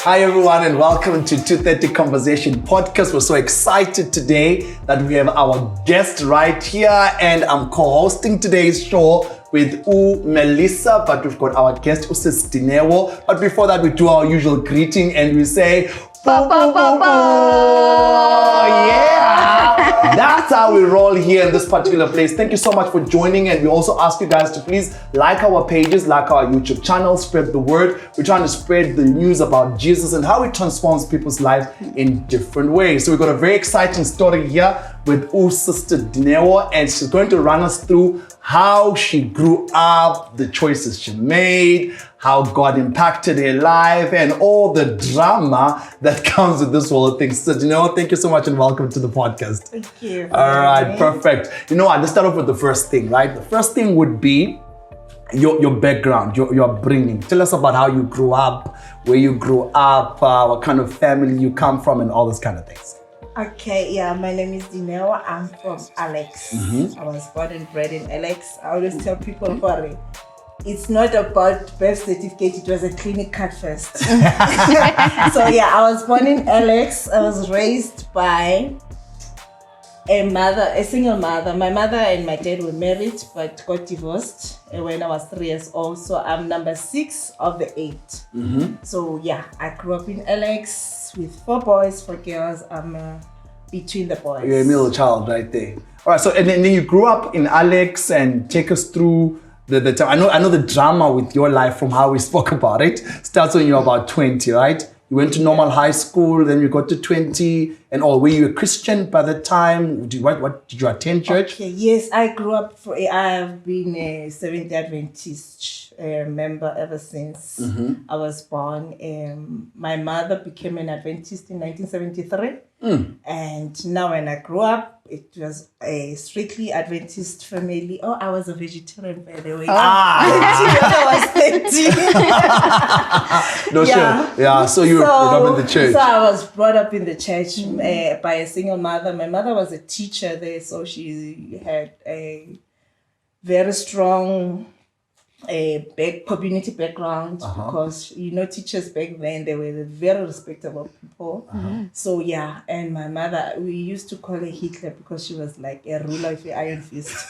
Hi everyone and welcome to 230 Conversation Podcast. We're so excited today that we have our guest right here and I'm co-hosting today's show with Melissa, but we've got our guest Dineo. But before that we do our usual greeting and we say boo, boo, boo, boo. Yeah, that's how we roll here in this particular place. Thank you so much for joining, and we also ask you guys to please like our pages, like our YouTube channel, spread the word. We're trying to spread the news about Jesus and how it transforms people's lives in different ways. So we've got a very exciting story here with Sister Dineo, and she's going to run us through how she grew up, the choices she made, how God impacted her life, and all the drama that comes with this whole thing. So, Dineo, thank you so much and welcome to the podcast. Thank you. All right, perfect. You know what? Let's start off with the first thing, right? The first thing would be your background, your upbringing. Tell us about how you grew up, where you grew up, what kind of family you come from, and all those kind of things. Okay, yeah, my name is Dineo. I'm from Alex. I was born and bred in Alex. I always tell people, Corey, it's not about birth certificate, it was a clinic card first. So yeah, I was born in Alex. I was raised by a single mother. My mother and my dad were married but got divorced when I was 3 years old. So I'm number 6 of the 8. So yeah, I grew up in Alex with 4 boys, 4 girls. I'm between the boys. You're a middle child right there. All right, so and then you grew up in Alex, and take us through the time. I know the drama with your life from how we spoke about it. Starts when you were about 20, right? You went to normal high school, then you got to 20, and all. Were you a Christian by the time? What did you attend church? Okay, yes, I grew up. I've been a Seventh-day Adventist member ever since I was born. My mother became an Adventist in 1973, and now when I grew up, it was a strictly Adventist family. Oh, I was a vegetarian, by the way. When I was 13. No, Yeah. sure. Yeah, so you were brought up in the church. So I was brought up in the church by a single mother. My mother was a teacher there, so she had a very strong community background because, teachers back then, they were very respectable people. So yeah, and my mother, we used to call her Hitler because she was like a ruler with an iron fist.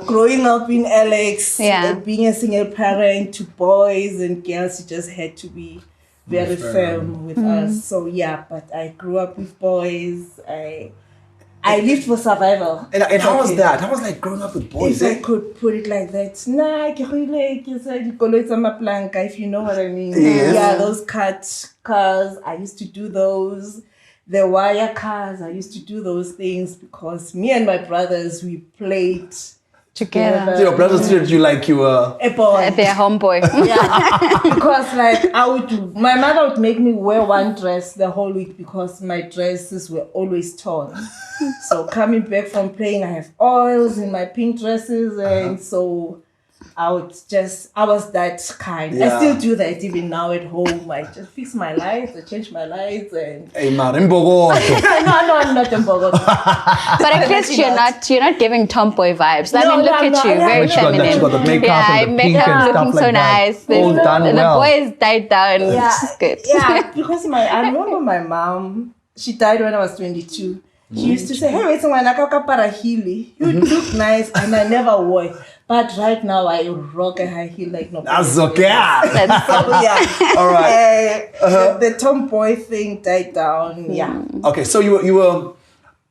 Growing up in Alex, being a single parent to boys and girls, you just had to be very firm with us. So yeah, but I grew up with boys. I lived for survival. And how was that? How was like growing up with boys? If I could put it like that. If you know what I mean. Yes. Yeah, those cut cars, I used to do those. The wire cars, I used to do those things because me and my brothers, we played together. So your brothers treated you like you were a boy. Their homeboy. Yeah, because my mother would make me wear one dress the whole week because my dresses were always torn. So coming back from playing, I have oils in my pink dresses, and so I was that kind. Yeah. I still do that even now at home. I just fix my lights, I change my lights, and hey, Marimbogo. No, I'm not Mbogo. But at least you're not giving tomboy vibes. I mean, look at you, very feminine. She got the makeup and the pink and looking stuff so like nice. that. All done the well. boys died down. Yeah, Which is good. Yeah, because I remember my mom. She died when I was 22. She used to say, "Hey, wait, parahili. You look nice," and I never wore it. But right now, I rock a high heel like no. That's okay. So yeah, All right. The tomboy thing died down. Yeah. Okay, so you were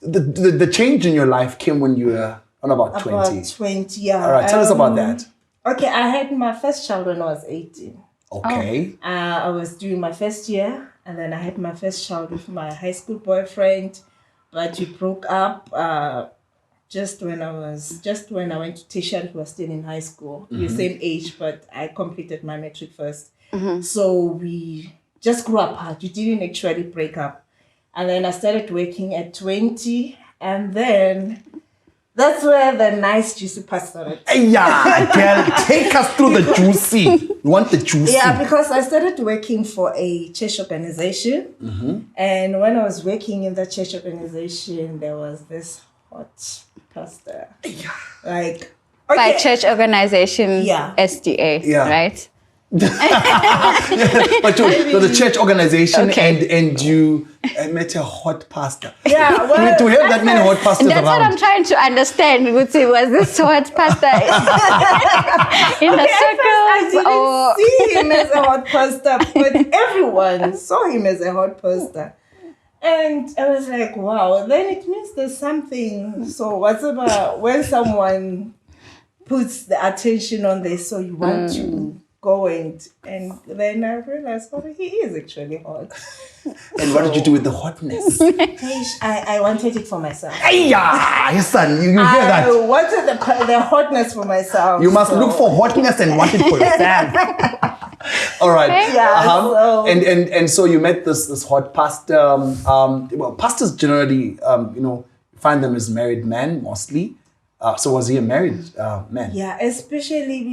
the change in your life came when you were about 20. About 20, yeah. All right, tell us about that. Okay, I had my first child when I was 18. Okay. I was doing my first year, and then I had my first child with my high school boyfriend, but we broke up just when I went to tertiary. We were still in high school. We were same age, but I completed my matric first. So we just grew apart. We didn't actually break up. And then I started working at 20, and then that's where the nice juicy part started. Yeah, girl, take us through the juicy. You want the juicy? Yeah, because I started working for a church organization. And when I was working in the church organization, there was this hot pastor. Like, By church organization, Yeah. SDA, Yeah. right? But to the church organization, Okay. and you met a hot pastor. Yeah, well, to have that many hot pastors That's what around. I'm trying to understand. Was this hot pastor in the I circles? Or didn't see him as a hot pastor, but everyone saw him as a hot pastor. And I was like, wow, then it means there's something. So whatever, when someone puts the attention on this, so you want to go and then I realized, oh, he is actually hot. And what did you do with the hotness? I wanted it for myself. Hey, son, you hear that? I wanted the hotness for myself. You must look for hotness and want it for yourself. All right. Yeah, so- And so you met this hot pastor. Well, pastors generally, find them as married men mostly. So was he a married man? Yeah, especially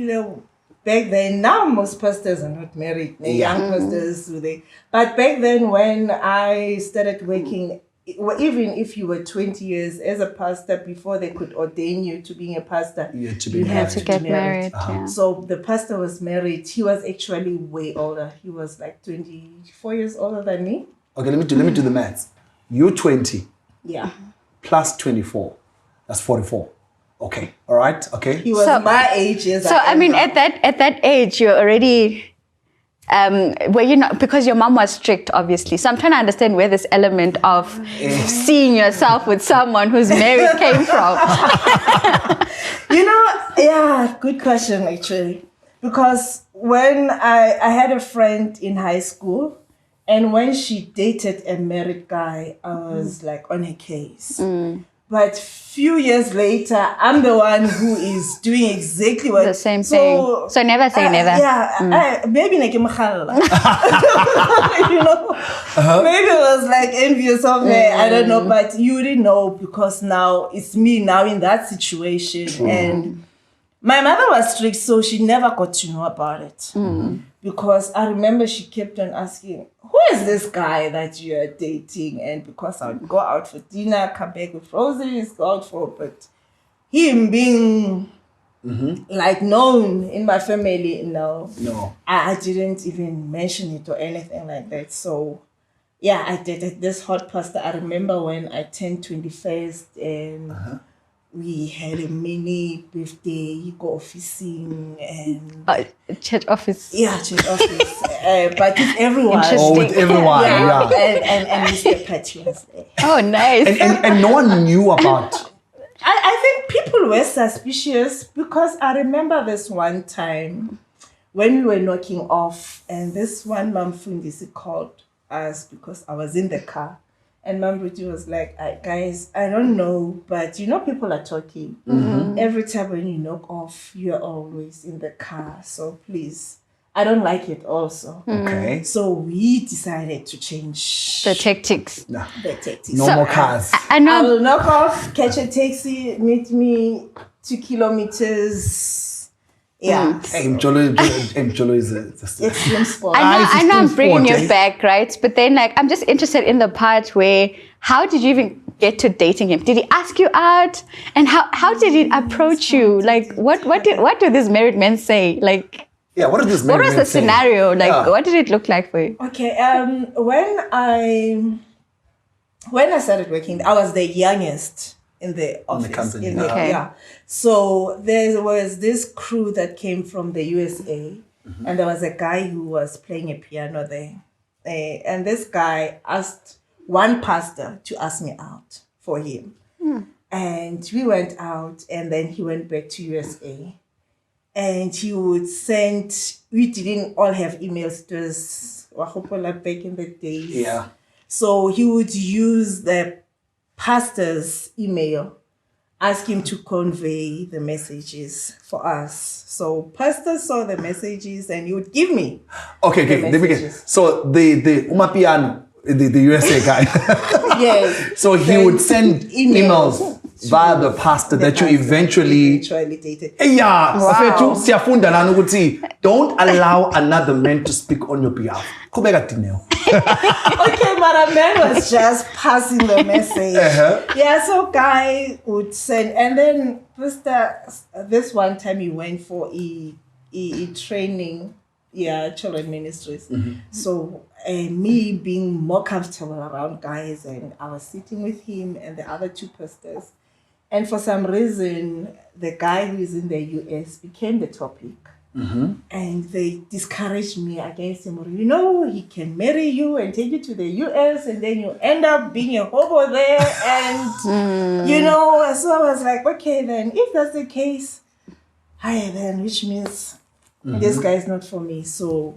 back then. Now most pastors are not married. The young pastors do they? But back then, when I started working, even if you were 20 years as a pastor, before they could ordain you to being a pastor, You had to be you married. had to get married. Yeah. So the pastor was married. He was actually way older. He was like 24 years older than me. Okay, let me do the maths. You're 20 Yeah. plus 24. That's 44. Okay. All right. Okay. He was So- my age. Yes, So I mean, at that age, you're already. Were you not, because your mom was strict, obviously. So I'm trying to understand where this element of seeing yourself with someone who's married came from. Yeah, good question actually. Because when I had a friend in high school, and when she dated a married guy, I was like on her case. But few years later, I'm the one who is doing exactly what The same thing. So never say never. Yeah, maybe like maybe it was like envious of her. I don't know, but you didn't know because now it's me now in that situation. And my mother was strict, so she never got to know about it. Because I remember she kept on asking, who is this guy that you're dating? And because I would go out for dinner, come back with roses, go out for, but him being like known in my family, no. I didn't even mention it or anything like that. So yeah, I dated this hot pastor. I remember when I turned 21st and we had a mini birthday, he go officing and Church office. yeah, church office. But with everyone. Interesting. Oh, with everyone. Yeah. And Mr. Patty was there. Oh, nice. And no one knew about. I think people were suspicious because I remember this one time when we were knocking off, and this one Mam Fundisi called us because I was in the car. And Mam Ruti was like, guys, I don't know, but people are talking. Every time when you knock off, you're always in the car. So please, I don't like it also. Okay. So we decided to change The tactics. Nah. the tactics. No more cars. I I know. will knock off, catch a taxi, meet me 2 kilometers. Yeah. Hey, Mjolo is a Extreme sport. I know I'm it's bringing you important. back, right? But then, I'm just interested in the part where, how did you even get to dating him? Did he ask you out? And how did he approach you? Like, what do these married men say? Like, Yeah, what did this what was the scenario? Like, Yeah. what did it look like for you? Okay. When I started working, I was the youngest in the office. company. Okay. Yeah. So there was this crew that came from the USA, and there was a guy who was playing a piano there. And this guy asked one pastor to ask me out for him. And we went out, and then he went back to USA. And he would send, we didn't all have emails, it was Wahopola back in the days. Yeah. So he would use the pastor's email, ask him to convey the messages for us. So pastor saw the messages and he would give me. Okay, the let me get. messages. So the Umapian, the USA guy. Yes. So he would send emails via the pastor that you eventually. dated. Yeah, Safethu, siyafunda lana ukuthi don't allow another man to speak on your behalf. Qhubeka Dineo. Okay, but a man was just passing the message. Yeah, so guy would send, and then pastor, this one time he went for a training children ministries. So me being more comfortable around guys, and I was sitting with him and the other two pastors. And for some reason, the guy who is in the US became the topic. And they discouraged me against him. You know, he can marry you and take you to the US, and then you end up being a hobo there. And, you know, so I was like, okay, then if that's the case, which means this guy is not for me. So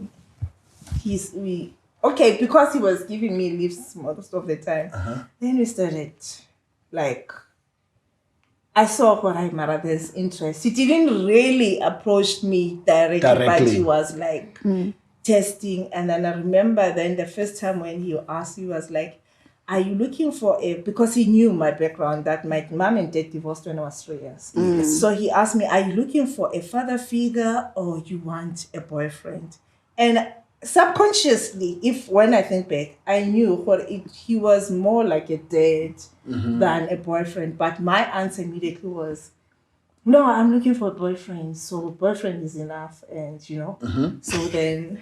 because he was giving me lifts most of the time, then we started, like, I saw there's interest. He didn't really approach me directly. But he was like testing. And then I remember then the first time when he asked, he was like, are you looking for because he knew my background, that my mom and dad divorced when I was 3 years. So he asked me, are you looking for a father figure or you want a boyfriend? And subconsciously, when I think back, I knew he was more like a dad than a boyfriend. But my answer immediately was, no, I'm looking for a boyfriend. So boyfriend is enough. And, you know, so then...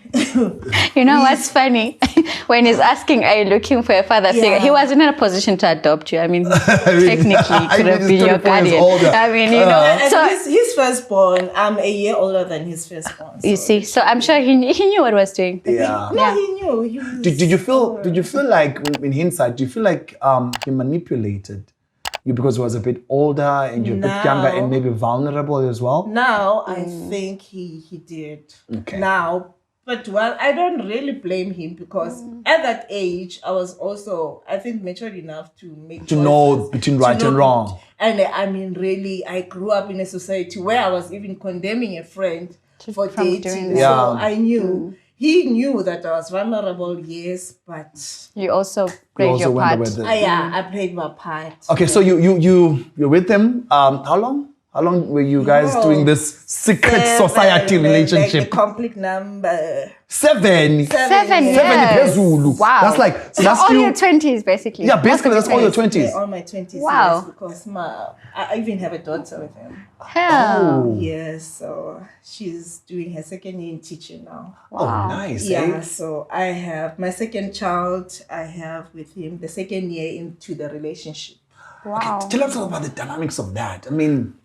You know what's funny? When he's asking, are you looking for a father figure? He wasn't in a position to adopt you. I mean, technically, he could have been your guardian. I mean, you know. So his firstborn, I'm a year older than his firstborn. So. You see, so I'm sure he knew what he was doing. Yeah. He knew. Did you feel like, in hindsight, do you feel like he manipulated you because he was a bit older and you're a bit younger and maybe vulnerable as well? Now, I think he did. Okay. Now, but I don't really blame him because at that age, I was also, I think, mature enough to make to know between right and wrong. And I mean, really, I grew up in a society where I was even condemning a friend for dating. So I knew. He knew that I was vulnerable, yes, but... You also played your part. I played my part. Okay, so you're with him. How long? How long were you guys doing this secret society relationship? Like the complete number. 7 years. Wow. That's like... So that's all your 20s, basically. Yeah, basically that's all your 20s. Yeah, all my 20s, wow. Yes, because I even have a daughter with him. Hell. Yes, so she's doing her second year in teaching now. Wow. Oh, nice. Yeah, so I have my second child, I have with him the second year into the relationship. Wow. Okay, tell us about the dynamics of that. I mean,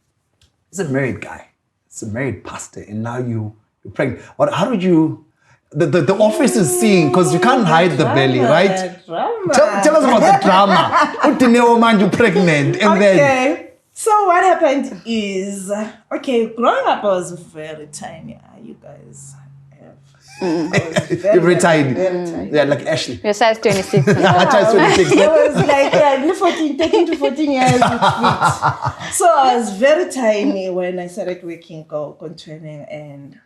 it's a married guy. It's a married pastor, and now you're pregnant. How did you... The office is seeing, because you can't hide the belly, right? Drama. Tell us about the drama. Dineo man, you're pregnant, and then... So what happened is, growing up I was very tiny. You guys have... You're very tiny. Very tiny. Yeah, like Ashley. Your size 26. Size 26. It was like 13 to 14 years with feet. So I was very tiny when I started working, going training, and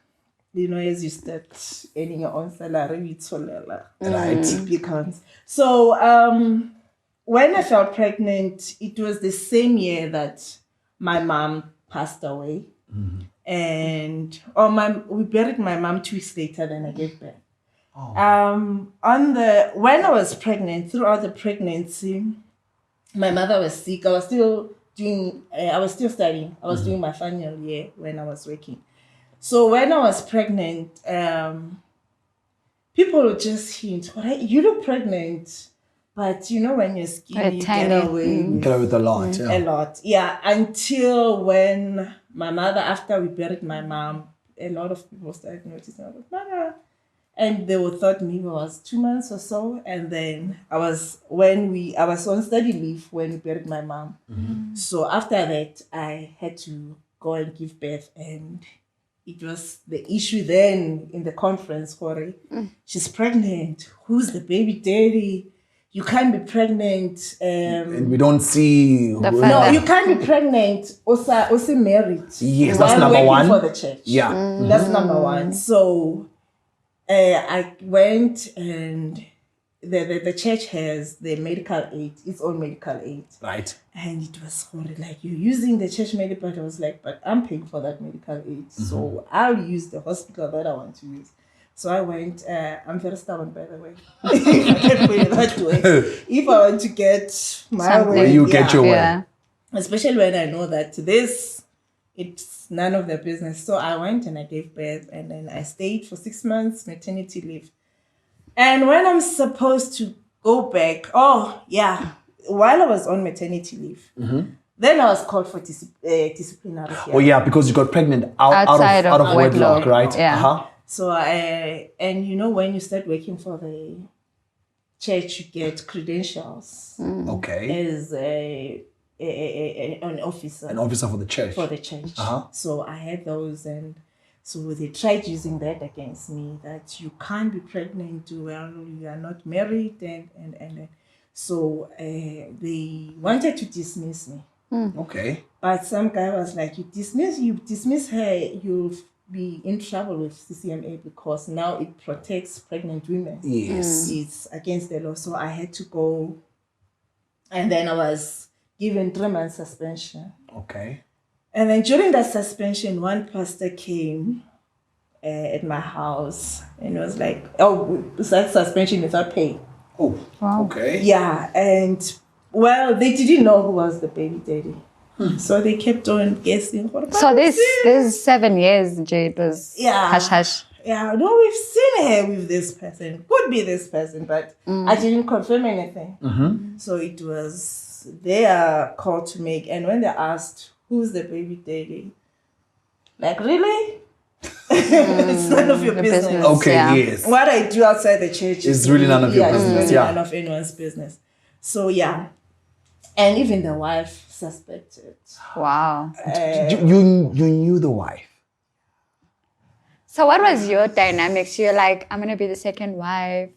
you know, as you start earning your own salary, it's right. It becomes. So when I felt pregnant, it was the same year that my mom passed away. And we buried my mom 2 weeks later than I gave birth. When I was pregnant, throughout the pregnancy, my mother was sick. I was still studying. I was doing my final year when I was working. So when I was pregnant, people would just hint, you look pregnant. But you know, when you're skinny, you get away with a lot. A lot. Yeah. Until when my mother, after we buried my mom, a lot of people started noticing, Mama. And they would thought maybe I was 2 months or so. And then I was on study leave when we buried my mom. So after that, I had to go and give birth. And it was the issue then in the conference, Corey. She's pregnant. Who's the baby daddy? You can't be pregnant. And we don't see... No, you can't be pregnant. Also married. Yes, that's number one. For the church. Yeah. That's number one. So I went, and the church has the medical aid, its own medical aid. Right. And it was horrible. Like, you're using the church medical aid. I was like, but I'm paying for that medical aid. So I'll use the hospital that I want to use. So I went, I'm very stubborn, by the way. I can put it that way. If I want to get my way, you get your way. Especially when I know that this it's none of their business. So I went and I gave birth, and then I stayed for 6 months, maternity leave. And when I'm supposed to go back, while I was on maternity leave, then I was called for disciplinary hearing. Oh yeah, because you got pregnant out of wedlock, right? Yeah. So and you know, when you start working for the church, you get credentials Okay. as an officer. An officer for the church. For the church. So I had those, and so they tried using that against me, that you can't be pregnant while you are not married, and so they wanted to dismiss me. Okay. But some guy was like, you dismiss her, you'll be in trouble with CCMA because now it protects pregnant women. Yes. It's against the law. So I had to go, and then I was given 3 months suspension. Okay. And then during that suspension, one pastor came at my house and was like, oh, that suspension without pay. Oh, wow. Okay. Yeah, and well, they didn't know who was the baby daddy. So they kept on guessing. So this 7 years, Jade, was hush hush. Yeah, no, we've seen her with this person. Could be this person, but I didn't confirm anything. So it was their call to make. And when they asked, who's the baby daddy? Like, really? It's none of your business. Okay, yes. What I do outside the church is really none of your business. It's really none of anyone's business. So, yeah. And even the wife suspected. Wow. You knew the wife? So what was your dynamics? You're like, I'm going to be the second wife.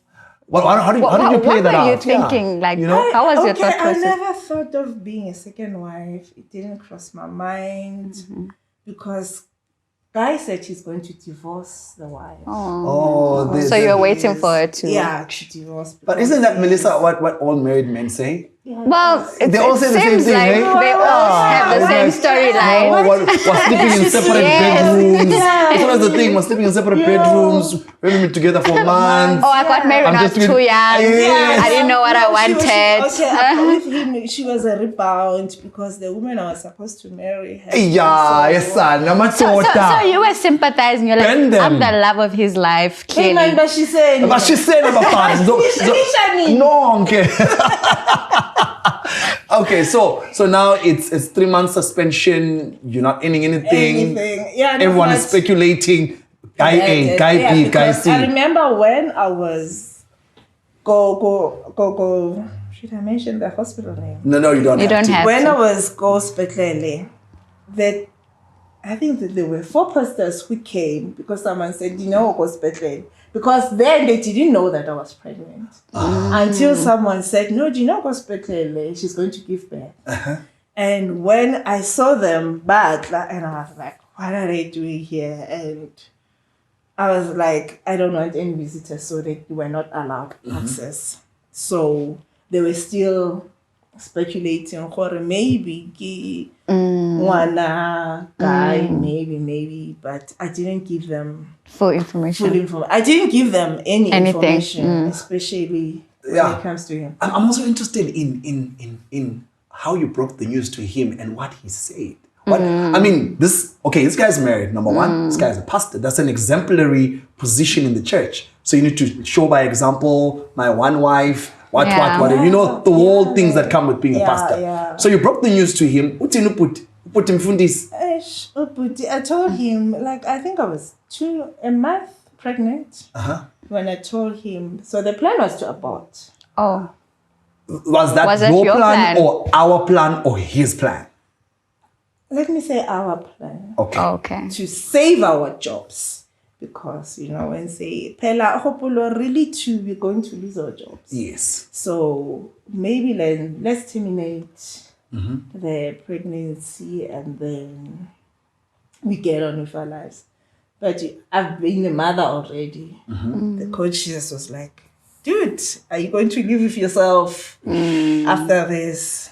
Well, how did you play that out? What were you thinking? Like, how was your thought process? I never thought of being a second wife. It didn't cross my mind because guy said he's going to divorce the wife. So you're waiting for her to... Yeah, to divorce. But isn't that, Melissa, what all married men say? Yeah, well, they all say the same thing, like right? They all have the same storyline. No, we're sleeping in separate bedrooms. That's what the thing. We're sleeping in separate bedrooms. We've been together for months. Oh, I got married when I was too young. I didn't know what I wanted. With him, she was a rebound because the woman I was supposed to marry had. Yeah, yes, son. So you were sympathizing. You're like, I'm the love of his life. Clearly. But she said. No, okay. Okay, so now it's 3 months suspension. You're not earning anything. Yeah, everyone is speculating. Guy A, guy B, guy C. I remember when I was go. Should I mention the hospital name? No, you don't. Have to. When I was go Spetlele, that I think that there were 4 pastors who came because someone said, Dineo go Spetlele. Because then they didn't know that I was pregnant. Until someone said, no, Dineo go Spetlele, she's going to give birth. And when I saw them back, and I was like, what are they doing here? And I was like, I don't want any visitors, so they were not allowed access. So they were still speculating, or maybe one guy, maybe, but I didn't give them full information. I didn't give them anything. Information, especially when it comes to him. I'm also interested in how you broke the news to him and what he said. I mean, this guy's married, number one. This guy's a pastor. That's an exemplary position in the church. So you need to show by example, my one wife, whatever. You know, the whole things that come with being a pastor. Yeah. So you broke the news to him. Put him fundis. I told him, like, I think I was a month pregnant when I told him. So the plan was to abort. Oh. Was that your plan or our plan or his plan? Let me say our plan. Okay. To save our jobs. Because, when say, Pela, really we're going to lose our jobs. Yes. So maybe let's terminate the pregnancy and then we get on with our lives. But I've been a mother already. The coach just was like, dude, are you going to live with yourself after this?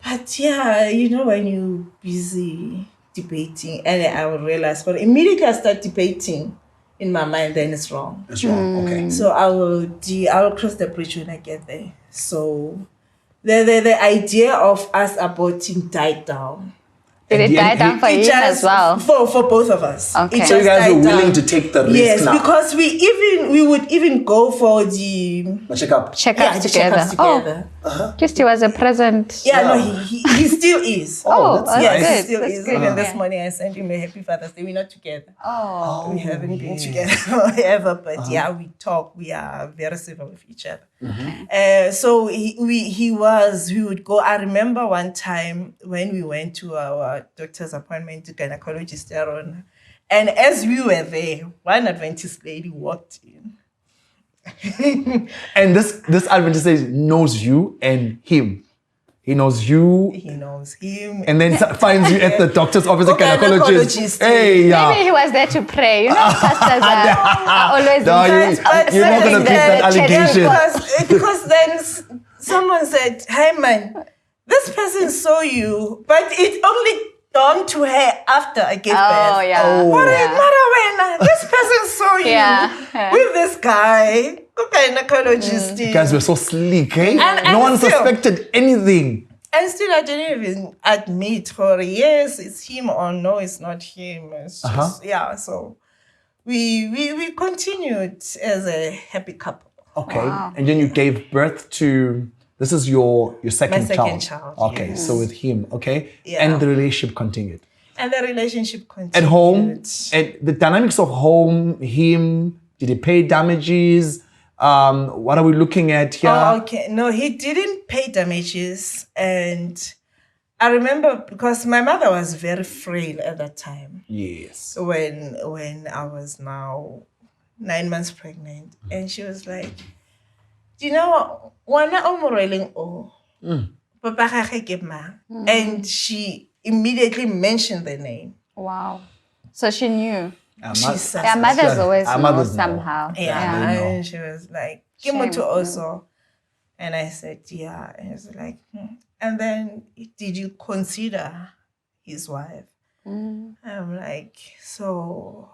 But yeah, when you're busy debating, and I would realize, but immediately I start debating in my mind, then it's wrong. It's wrong, okay. So I will cross the bridge when I get there. So the idea of us aborting died down. Did it die down for him as well? For both of us. Okay. So you guys were willing to take the risk yes, now? because we would even go for the Checkup. Checkups the together. checkups together. Oh, just he was a present. Yeah, no, he still is. Oh, that's yes, good. he still That's is. good. Even this morning I sent him a happy Father's Day. We're not together. Oh. We haven't been together forever, but yeah, we talk. We are very civil with each other. So we would go. I remember one time when we went to our doctor's appointment to gynecologist Aaron, and as we were there, one Adventist lady walked in. And this Adventist lady knows you and him. He knows you. He knows him. And then finds you at the doctor's office, a gynecologist. Gynecologist. Hey, yeah. Maybe he was there to pray. You know, pastors are always No, you're not going to take that allegation. Because then someone said, "Hey man, this person saw you, but it only dawned to her after I gave birth. Oh, yeah. Mara, this person saw you Yeah. with this guy, gynecologist. You guys were so sleek, eh? And No one still- suspected anything. And still, I didn't even admit or yes, it's him or no, it's not him. It's just, yeah. So we continued as a happy couple. Okay. Wow. And then you gave birth to, this is your second child. second child, Okay, yes. so with him, okay? Yeah. And the relationship continued. And the relationship continued. At home, and the dynamics of home, him, did he pay damages? What are we looking at here? Oh, okay. No, he didn't pay damages. And I remember because my mother was very frail at that time Yes. when I was now 9 months pregnant. And she was like, "Do you know what? Papa gage ke mang?" And she immediately mentioned the name. Wow. So she knew. Jesus. Yeah, mothers always Our know mothers know. somehow. Yeah, they know. and she was like, Shame. "Kimoto also," and I said, "Yeah," and she was like, "And then did you consider his wife?" I'm like, "So,"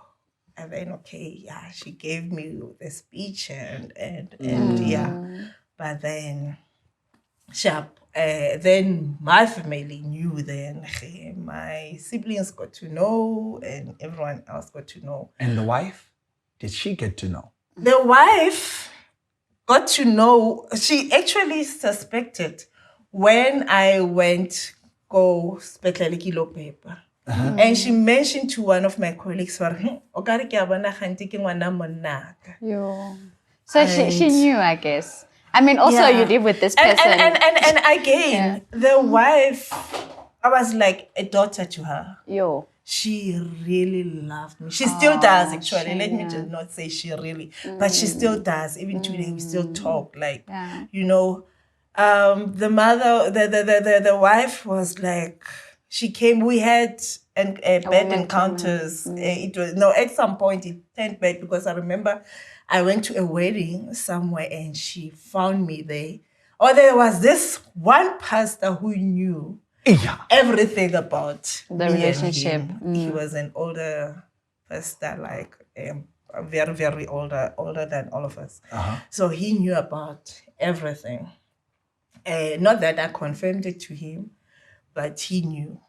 and then okay, yeah, she gave me the speech and yeah, but then sharp. Then my family knew. Then my siblings got to know, and everyone else got to know. And the wife? Did she get to know? The wife got to know. She actually suspected when I went go spetlele kilo paper. And she mentioned to one of my colleagues, "Okare ke a bona kgante ke ngwana monna ka." Yo. So she knew, I guess. I mean, also Yeah. you live with this person. And again, the wife, I was like a daughter to her. Yo. She really loved me. She still does, actually. Let me just not say she really, but she still does. Even today, we still talk. Like, Yeah. you know, the mother, the wife was like, she came. We had bad woman encounters. It was at some point it turned bad because I remember I went to a wedding somewhere and she found me there. Or there was this one pastor who knew Yeah. everything about The me and relationship. him. He was an older pastor, like very, very older than all of us. So he knew about everything. Not that I confirmed it to him, but he knew.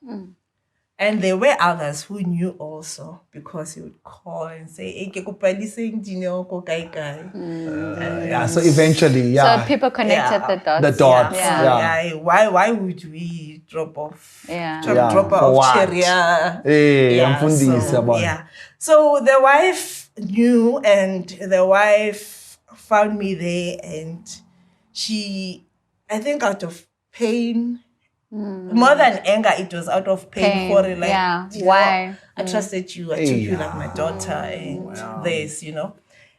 And there were others who knew also because he would call and say, "Hey, ke kopa liseng Dineo ko kae kae." Yeah, so eventually, yeah. So people connected Yeah. the dots. The dots. Yeah. Yeah. Why would we drop off? Yeah. Yeah, Drop for off what? Sharia. Hey, Mfundisi yabona. Yeah. So the wife knew, and the wife found me there, and she, I think, out of pain, more than anger, it was out of pain. For like, Yeah. you know, Why? I trusted you. I took you like my Yeah. daughter, and this, you know,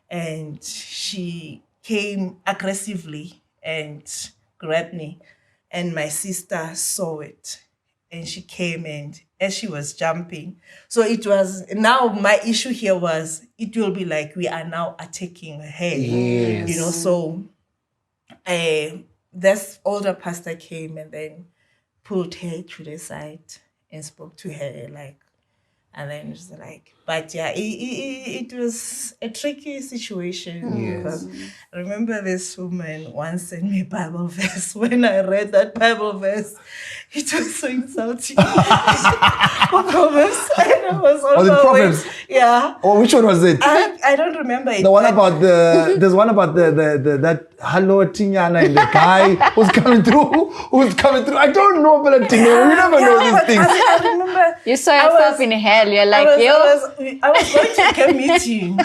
and she came aggressively and grabbed me, and my sister saw it. And she came, and as she was jumping, so it was, now my issue here was, it will be like we are now attacking her. Yes. You know, so this older pastor came and then pulled her to the side and spoke to her, like, and then it was like, but yeah, it was a tricky situation because I remember this woman once sent me a Bible verse. When I read that Bible verse, It was so insulting. Proverbs. And I was Was it Proverbs? Yeah. Oh, which one was it? I don't remember it. The one about there's one about that hello Tinyana and the guy who's coming through. I don't know about Dineo. We never know these things. I remember. You saw yourself in hell. You're like, I was going to a meeting.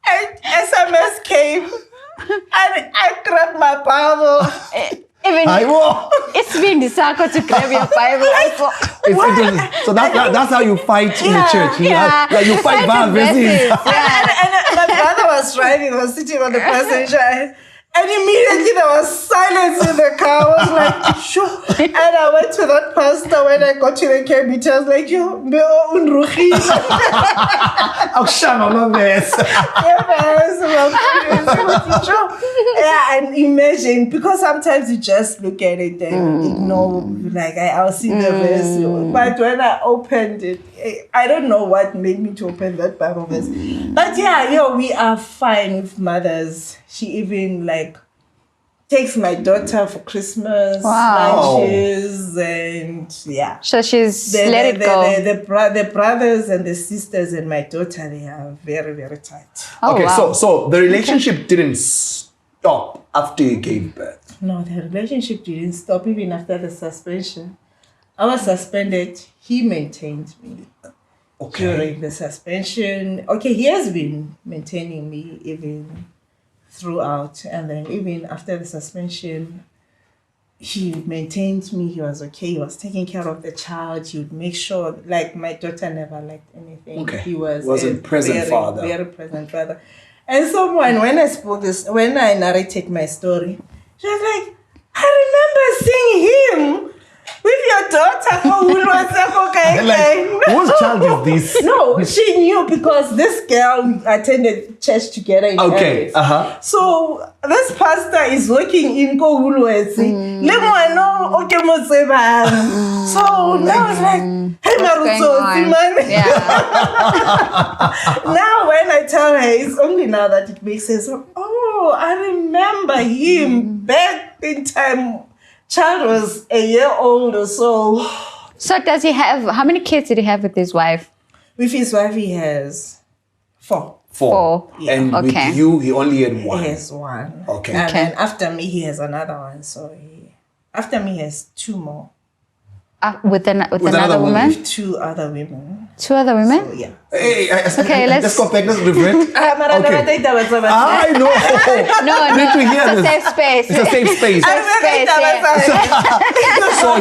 And SMS came. And I grabbed my Bible. Even it's been disako to grab your Bible. So that's how you fight in the church. Like you fight via verses. And my brother was driving, was sitting on the passenger. And immediately there was silence in the car. I was like, sure. And I went to that pastor when I got to the KBT. I was like, yo, meo unruhi. Yeah, and imagine, because sometimes you just look at it and ignore, like I'll see the verse. But when I opened it, I don't know what made me to open that Bible verse. But yeah, we are fine with mothers. She even takes my daughter for Christmas lunches, and yeah. So she's let it go. The brothers and the sisters and my daughter, they are very, very tight. Okay, so the relationship didn't stop after you gave birth. No, the relationship didn't stop even after the suspension. I was suspended. He maintained me during the suspension. Okay, he has been maintaining me even throughout, and then even after the suspension, he maintained me. He was okay. He was taking care of the child. He would make sure, my daughter never lacked anything. Okay. He was a present father. Very present father. And someone, when I narrated my story, she was like, I remember seeing him with your daughter. Whose child is this? No, she knew because this girl attended church together in Paris. So this pastor is working in Kohuluesi. So now it's like, hey, Maruto, man. Now when I tell her, it's only now that it makes sense. Oh, I remember him back in time. Child was a year old or so. So does he have, how many kids did he have with his wife? With his wife, he has 4. 4. Yeah. And with you, he only had 1. He has 1. Okay. And then after me, he has another one. So after me, he has 2 more. With another woman? With 2 other women. 2 other women? So, yeah. Hey, let's go back. Let's revert. I know. No, Need to hear it's a this. safe space. It's a safe space. So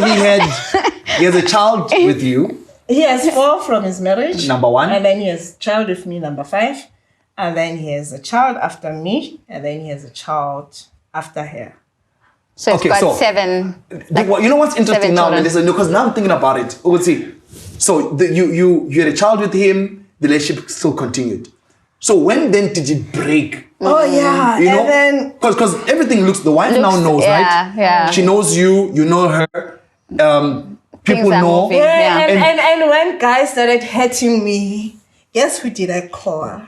he has a child with you. He has 4 from his marriage. Number 1. And then he has a child with me, number 5. And then he has a child after me. And then he has a child after her. So it's got 7. You know what's interesting now, Melissa? Because now I'm thinking about it. Let's see. So you had a child with him. The relationship still continued. So when then did it break? Oh yeah, you know? And then because everything the wife now knows, right? Yeah. She knows you know her. People know. Moving, and when guys started hurting me, guess who did I call?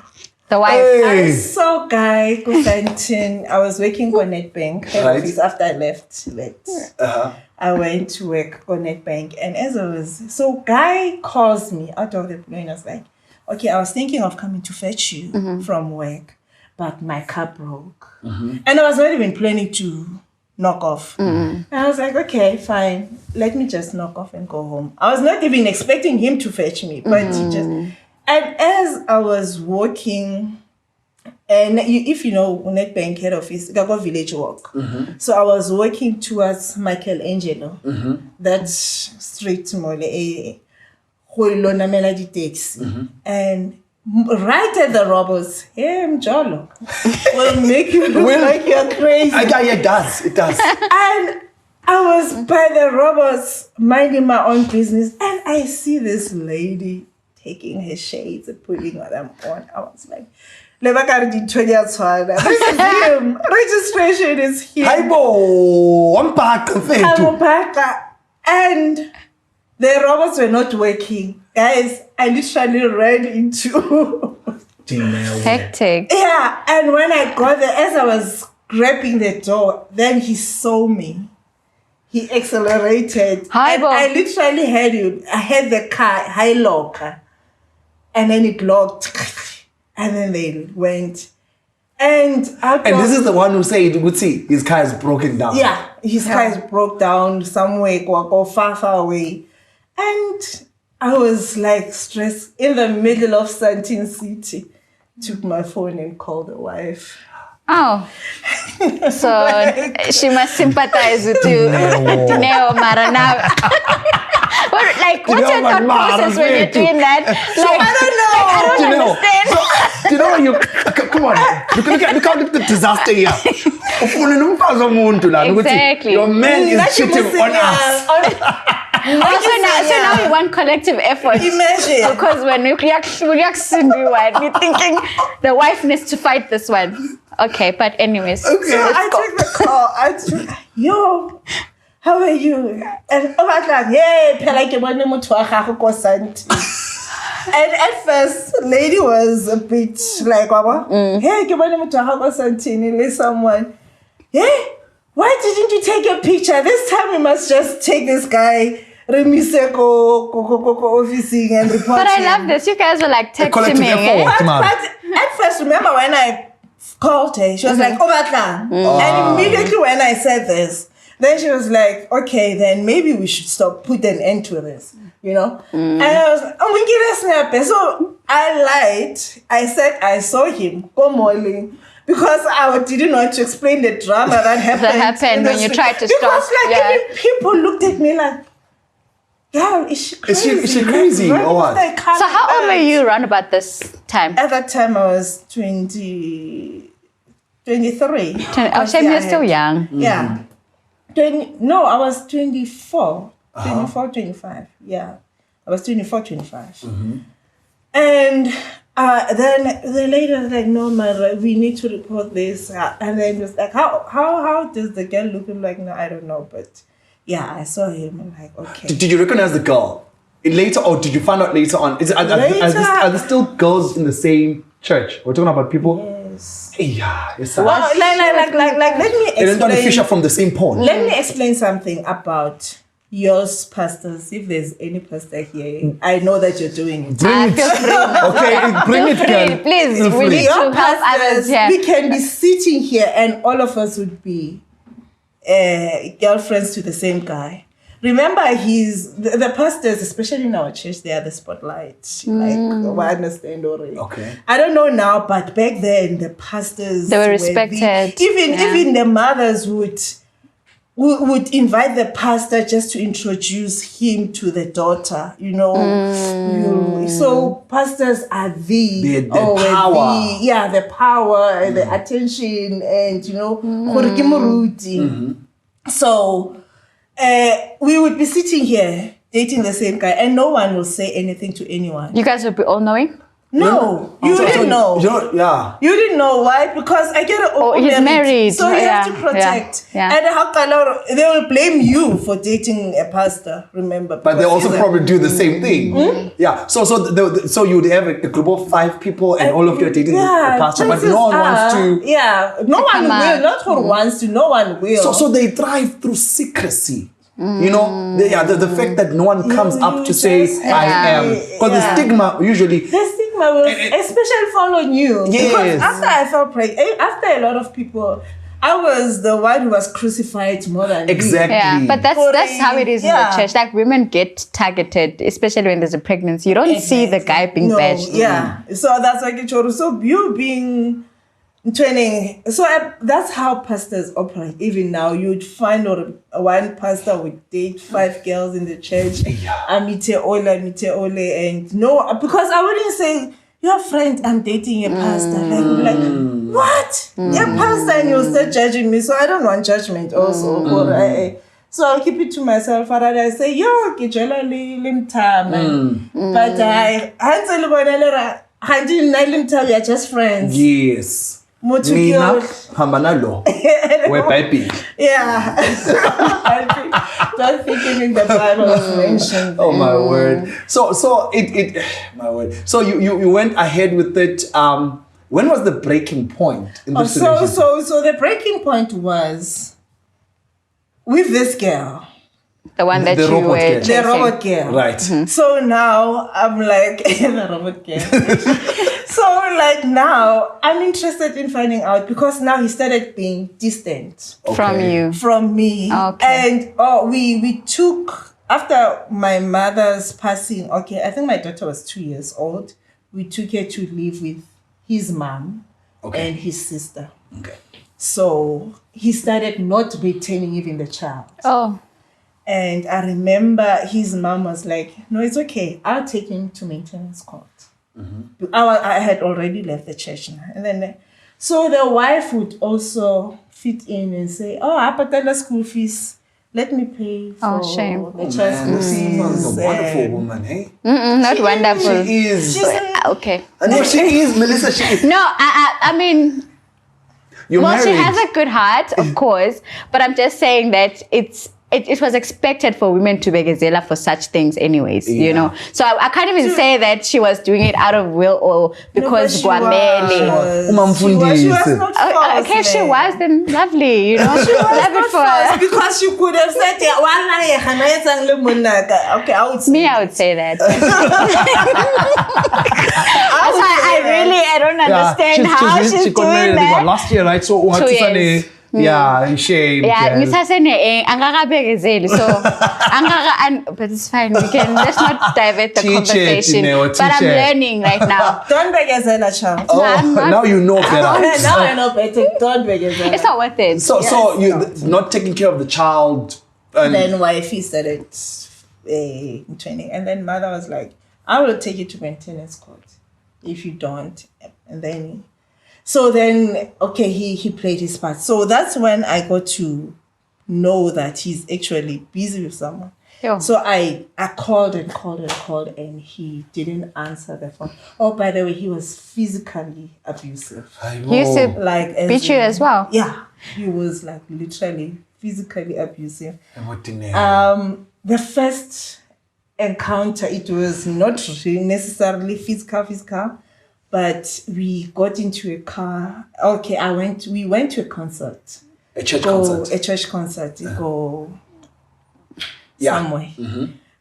The wife. I saw Guy Confronting. I was working on NetBank head office after I left. I went to work on NetBank, and so Guy calls me out of the blue and I was like, okay, I was thinking of coming to fetch you from work, but my car broke. And I was not even planning to knock off. And I was like, okay, fine. Let me just knock off and go home. I was not even expecting him to fetch me, but he just... And as I was walking, and if you know NetBank head office, I got village walk. So I was walking towards Michelangelo, that street mole, and right at the robbers, hey, Mjolo, will make you look like you're crazy. It does. And I was by the robbers, minding my own business, and I see this lady taking her shades and putting them on. I was like, this is him. Registration is here. I'm back. And the robots were not working. Guys, I literally ran into... Hectic. Yeah, and when I got there, as I was grabbing the door, then he saw me. he accelerated. Hi, And Bob. I literally had the car high locker, and then it locked, and then they went. And this is the one who said, "Gutsi, his car is broken down." yeah, his car is broke down somewhere, go far away, and I was like stressed in the middle of Santin City. Took my phone and called the wife. Oh, so she must sympathize with you. Dineo, Mara, now. But like, what's your thought process when you're doing that? Like, I don't know. Like, I don't understand. So, you know, come on. Look at the disaster here. Exactly. Your man is cheating on us. Also so now we want collective effort. Imagine. Because when we react, we're thinking the wife needs to fight this one. Okay, but anyways. Okay. So I took the call. Yo, how are you? And oh my God, hey, and at first, lady was a bit like, hey, someone. Hey, why didn't you take a picture? This time we must just take this guy. Officing and reporting. But I love this. You guys were like texting me. But at first, remember when I called her, she was like, and immediately when I said this, then she was like, okay, then maybe we should put an end to this, you know? And I was like, oh, we get a snap. So I lied. I said I saw him moiling because I didn't want to explain the drama that happened. When you tried to stop. Because even people looked at me like, yeah, is she crazy? Is she crazy or what? So how old were you around about this time? At that time, I was 23. Oh, shame you're still young. Yeah. I was 24. 24, 25. Yeah. I was 24, 25. And then the lady was like, no, man, we need to report this. And then it was like, how does the girl look? I'm like, no, I don't know. But yeah, I saw him. I'm like, okay. Did you recognize the girl later, or did you find out later on? Are there still girls in the same church? We're talking about people. Yes. Yeah, it's Well, like, let me they don't explain. fish up from the same pond. Let me explain something about yours, pastors. If there's any pastor here, I know that you're doing it. Bring it. Feel free. Okay, bring it, girl. Please, Feel we free. need to help others here. We can be sitting here and all of us would be girlfriends to the same guy. Remember, the pastors, especially in our church, they are the spotlight. Like, I understand already. Okay. I don't know now, but back then, the pastors... They were respected. Even the mothers would invite the pastor just to introduce him to the daughter, you know. So pastors are the power. The power and the attention and, you know, So we would be sitting here dating the same guy and no one will say anything to anyone. You guys would be all knowing? No, you didn't know. Yeah. You didn't know why? Because I get he's married. So you have to protect. Yeah. And they will blame you for dating a pastor, remember. But they also probably do the same thing. Yeah. So you would have a group of 5 people and all of you are dating the pastor, but no one wants to. Yeah. No one will. Not who wants to. No one will. So they thrive through secrecy. You know, the fact that no one comes up to say I am, because the stigma usually. The stigma will especially fall on you. Yes. Because after I felt pregnant, after a lot of people, I was the one who was crucified more than Exactly. Yeah, but that's how it is in the church. Like women get targeted, especially when there's a pregnancy. You don't see the guy being bashed. Yeah. So that's like so you being training. So that's how pastors operate. Even now, you'd find one pastor would date 5 girls in the church. Amite ole, and no, because I wouldn't say your friend, I'm dating a pastor. Like what? You're a pastor, and you'll start judging me. So I don't want judgment also. So I'll keep it to myself. And I say, yo, kijola lim time. But I we are just friends. Yes. Mina, Hambanalo. We're baby. Yeah. Don't think even the Bible was mentioned. Oh my word. So it my word. So you went ahead with it. When was the breaking point in this relationship? So the breaking point was with this girl. The one that The you robot were girl. The chasing. robot girl. Right. So now I'm like, the robot girl. So like now I'm interested in finding out because now he started being distant From Okay. you. from me. Okay. And we took, after my mother's passing, okay, I think my daughter was 2 years old. We took her to live with his mom Okay. and his sister. Okay. So he started not retaining even the child. Oh. And I remember his mom was like, no, it's okay. I'll take him to maintenance court. I had already left the church now. And then, so the wife would also fit in and say, oh, I paid the school fees. Let me pay for shame. the child's school fees. Sounds a wonderful woman, hey? Not wonderful. She is. Okay. I know she is, Melissa. She is. No, I mean, You're well, married. she has a good heart, of course, but I'm just saying that it was expected for women to be gazella for such things anyways, you Yeah. know. So I can't even say that she was doing it out of will or because Guamele. She was not false. Okay, she was then lovely, you know. She was Love it not for false her. because she could have said, okay, I would say Me, I would say that. That's why I don't understand how she's she got doing married that. last year, right? So 2 years. yeah, shame. Yeah, yes. ngisasene angakabegezeli so but it's fine. Let's not divert the Teach it, conversation. Dineo, But I'm teach it. learning right now. Don't begazela, child. Oh, I'm not- now you know better. Now I know better. Don't begazela. It's not worth it. So you not taking care of the child. And Then wifey started training, and then mother was like, I will take you to maintenance court if you don't. And then okay, he played his part. So that's when I got to know that he's actually busy with someone. Yo. So I called and he didn't answer the phone. Oh, by the way, he was physically abusive. He used to Like beat you as well. Yeah, he was like literally physically abusive. The first encounter, it was not really necessarily physical, but we got into a car. Okay, we went to a concert. a church concert. A church concert. Go Yeah. somewhere.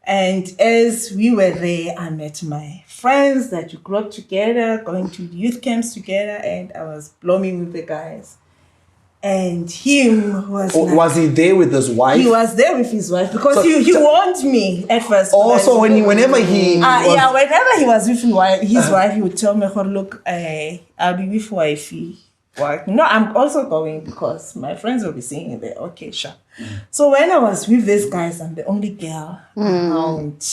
And as we were there, I met my friends that we grew up together, going to youth camps together, and I was blooming with the guys. And him was like, Was he there with his wife? he was there with his wife because So- he warned me at first. Oh, so whenever he was, Whenever he was with his wife, he would tell me, look, I'll be with wifey. No, I'm also going because my friends will be seeing it there. Okay, sure. So when I was with these guys, I'm the only girl around,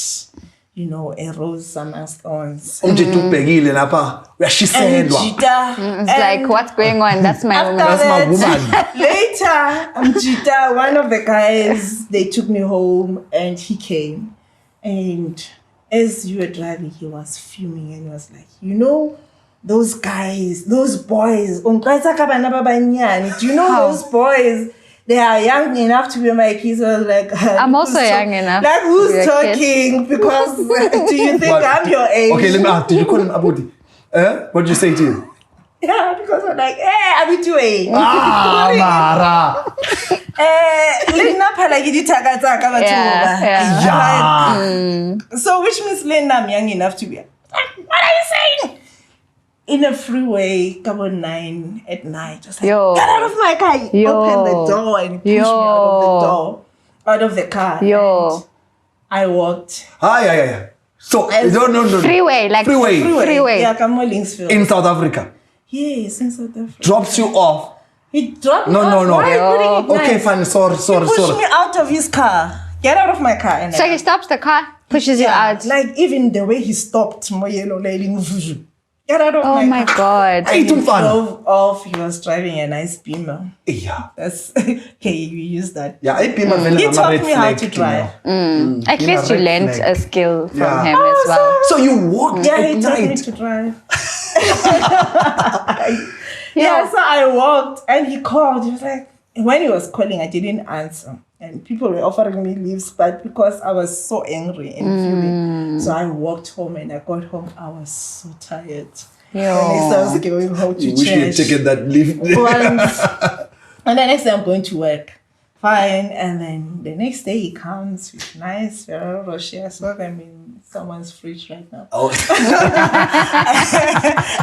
a rose amongst thorns. ubhekile lapha And uyashiselwa. Jita. It's like, what's going on? That's my woman. That's my woman. Later, Jita, one of the guys, they took me home and he came. And as you were driving, he was fuming and he was like, those guys, those boys, do you know those boys? They are young enough to be my kids. I was like, I'm also young enough Like, to who's be a talking? Because do you think What? I'm your age? Okay, let me ask. Did you call him Abudi? What did you say to him? Yeah, because I'm like, hey, I'm doing. Mara. So which means Lena, I'm young enough to be. What are you saying? In a freeway, come on 9 at night. Just like, Yo. get out of my car. He Yo. opened the door and pushed me out of the car. Yo. And I walked. Yeah. So no. Freeway, like freeway. Yeah, come on, Linksfield. In South Africa. Yes, in South Africa. Drops you off. He dropped me No. off. Why are you putting it Okay, nice? fine. Sorry. He pushed me out of his car. Get out of my car. And So he stops the car, pushes you out. Like even the way he stopped, my yellow lady. Get out of Oh my my car. God. Hey, He too fun. drove off. He was driving a nice Beamer. Yeah. That's okay. You use that. Yeah, I pay my He taught me how to drive. At least you red learned flag. a skill from Yeah. him as well. So you walked Yeah, at he taught me night. to drive. Yeah, so I walked and he called. He was like, when he was calling, I didn't answer. And people were offering me leaves, but because I was so angry and fuming, so I walked home and I got home. I was so tired. Yo. The next day I was going home to You wish you had church. taken that leave. Once. And the next day I'm going to work. fine. And then the next day he comes with nice Ferrero Rocher. I saw them in someone's fridge right now. Oh.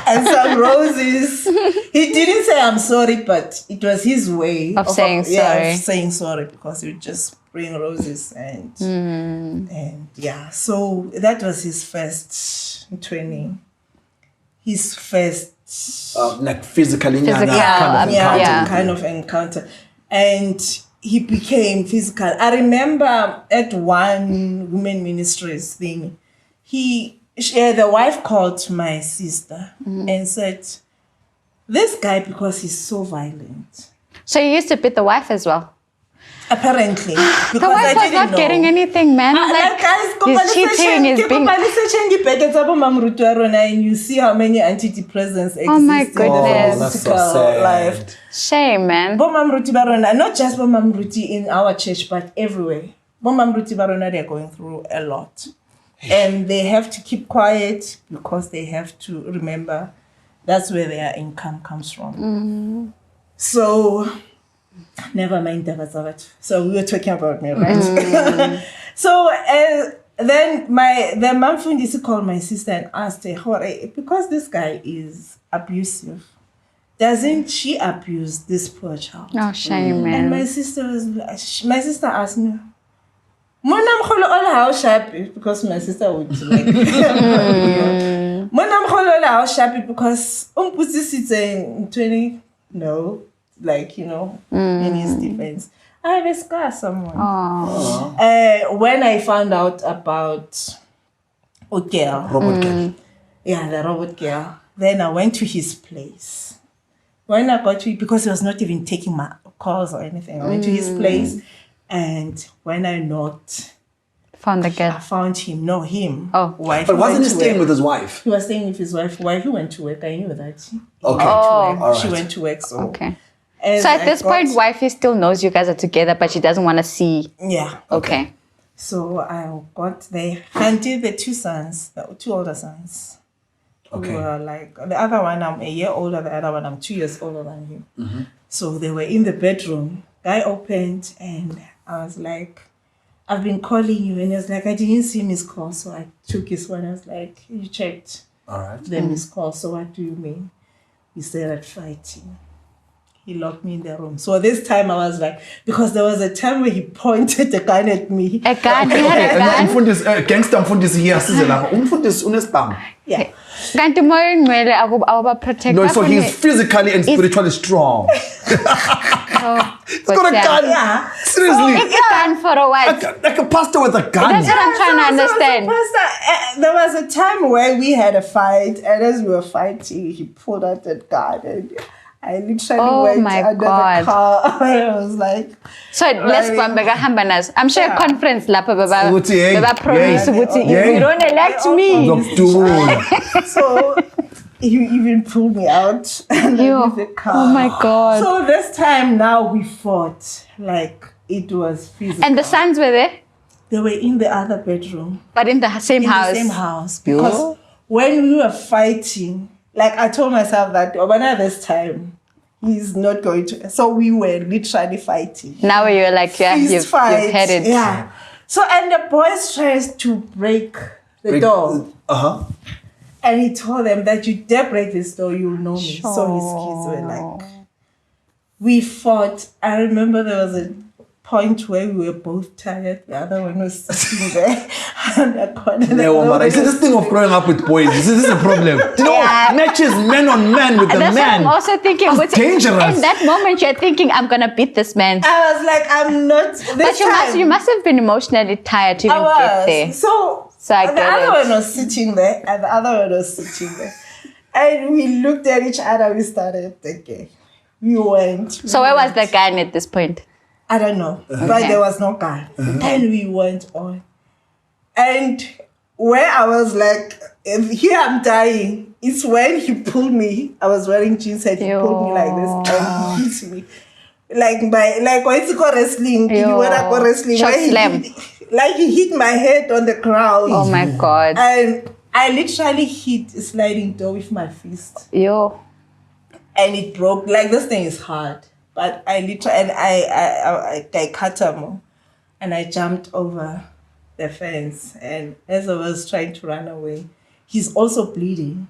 And some roses. He didn't say I'm sorry, but it was his way of saying sorry. Yeah, of saying sorry, because he would just bring roses and yeah. So that was his first training. His first like physically kind of encounter. And he became physical. I remember at one women ministries thing, the wife called my sister and said, this guy, because he's so violent. So you used to beat the wife as well? Apparently. The wife was not getting anything, man. He's cheating, he's being... And you see how many antidepressants exist. Oh my goodness. In the physical life. Shame, man. Not just Bomamruti in our church, but everywhere. Bomamruti Barona, they're going through a lot. And they have to keep quiet because they have to remember that's where their income comes from. So... Never mind that. So we were talking about me, right? So then the mom fundisi called my sister and asked her, because this guy is abusive, doesn't she abuse this poor child? Oh, shame, man. And my sister asked me, how sharp, because my sister would like how sharp, because saying 20 no. Like, in his defense. I have a scar somewhere. When I found out about Okel, robot girl. Yeah, the robot girl, then I went to his place. When I got to, because he was not even taking my calls or anything, I went to his place, and when I knocked, found the girl. I found him. Wife. But wasn't he staying with his wife? He was staying with his wife. He went to work. I knew that. Okay. She went to work. So. Okay. So at this point, wifey still knows you guys are together, but she doesn't want to see. Yeah. Okay. So I got there. Until the two older sons. Okay. Who were like, the other one, I'm a year older, the other one, I'm 2 years older than him. So they were in the bedroom. Guy opened and I was like, I've been calling you. And he was like, I didn't see missed call. So I took his one. I was like, you checked the missed call. So what do you mean? He started fighting. He locked me in the room. So this time I was like, because there was a time where he pointed a gun at me. A gun? He had a gun? Gangster umfundisi here. Umfundisi unesibhamu. Yeah. No, so he's physically and spiritually strong. He's got a gun. Yeah. Seriously. A gun for a what? Like a pastor with a gun. That's what I'm trying to understand. There was a time where we had a fight, and as we were fighting, he pulled out that gun, and I literally went under the car. I was like... So let's go back. I'm sure a conference lapha baba promise you don't elect me. So he even pulled me out underneath the car. Oh my God. So this time now we fought like it was physical. And the sons were there? They were in the other bedroom. But in the same house? In the same house. Because when we were fighting, like I told myself that Obana this time, he's not going to. So we were literally fighting. Now you're like, you've had it. Yeah. So, and the boys tries to break the door. And he told them that you dare break this door, you'll know me. Sure. So his kids were like, we fought. I remember there was a point where we were both tired. The other one was sitting there. You see, this thing of growing up with boys, this is a problem. You know, matches men on men with the man. That's what I'm also thinking. That's dangerous. In that moment, you're thinking, I'm going to beat this man. I was like, I'm not. But you must have been emotionally tired to even get there. So I the other one was sitting there, and the other one was sitting there. And we looked at each other, we started thinking. We went. So where was the gun at this point? I don't know. But there was no gun. And we went on. And where I was like, here I'm dying, it's when he pulled me. I was wearing jeans and he pulled me like this and he hit me. Like when it's called wrestling, when I go wrestling, he hit my head on the ground. Oh my God. And I literally hit a sliding door with my fist. And it broke. Like this thing is hard. But I literally, and I cut him, and I jumped over the fence. And as I was trying to run away, he's also bleeding.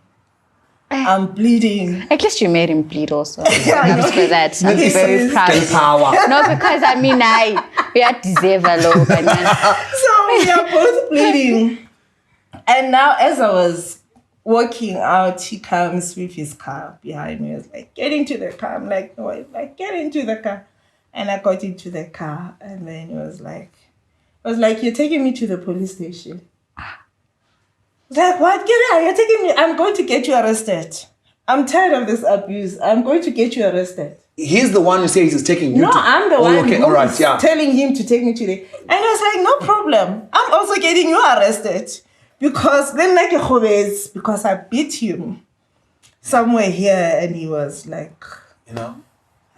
I'm bleeding. At least you made him bleed also. Props for that. I'm This very is proud. the power. No, because I mean, we are deserve a low. So we are both bleeding. And now as I was walking out, he comes with his car behind me. He was like, get into the car. I'm like, no, he's like, get into the car. And I got into the car. And then he was like, you're taking me to the police station. Like, what? Get out. You're taking me. I'm going to get you arrested. I'm tired of this abuse. I'm going to get you arrested. He's the one who says he's taking you. No, I'm the one okay, who all right, is yeah. telling him to take me to the... And I was like, no problem. I'm also getting you arrested. Because then like a Jobes, because I beat him somewhere here, and he was like... You know?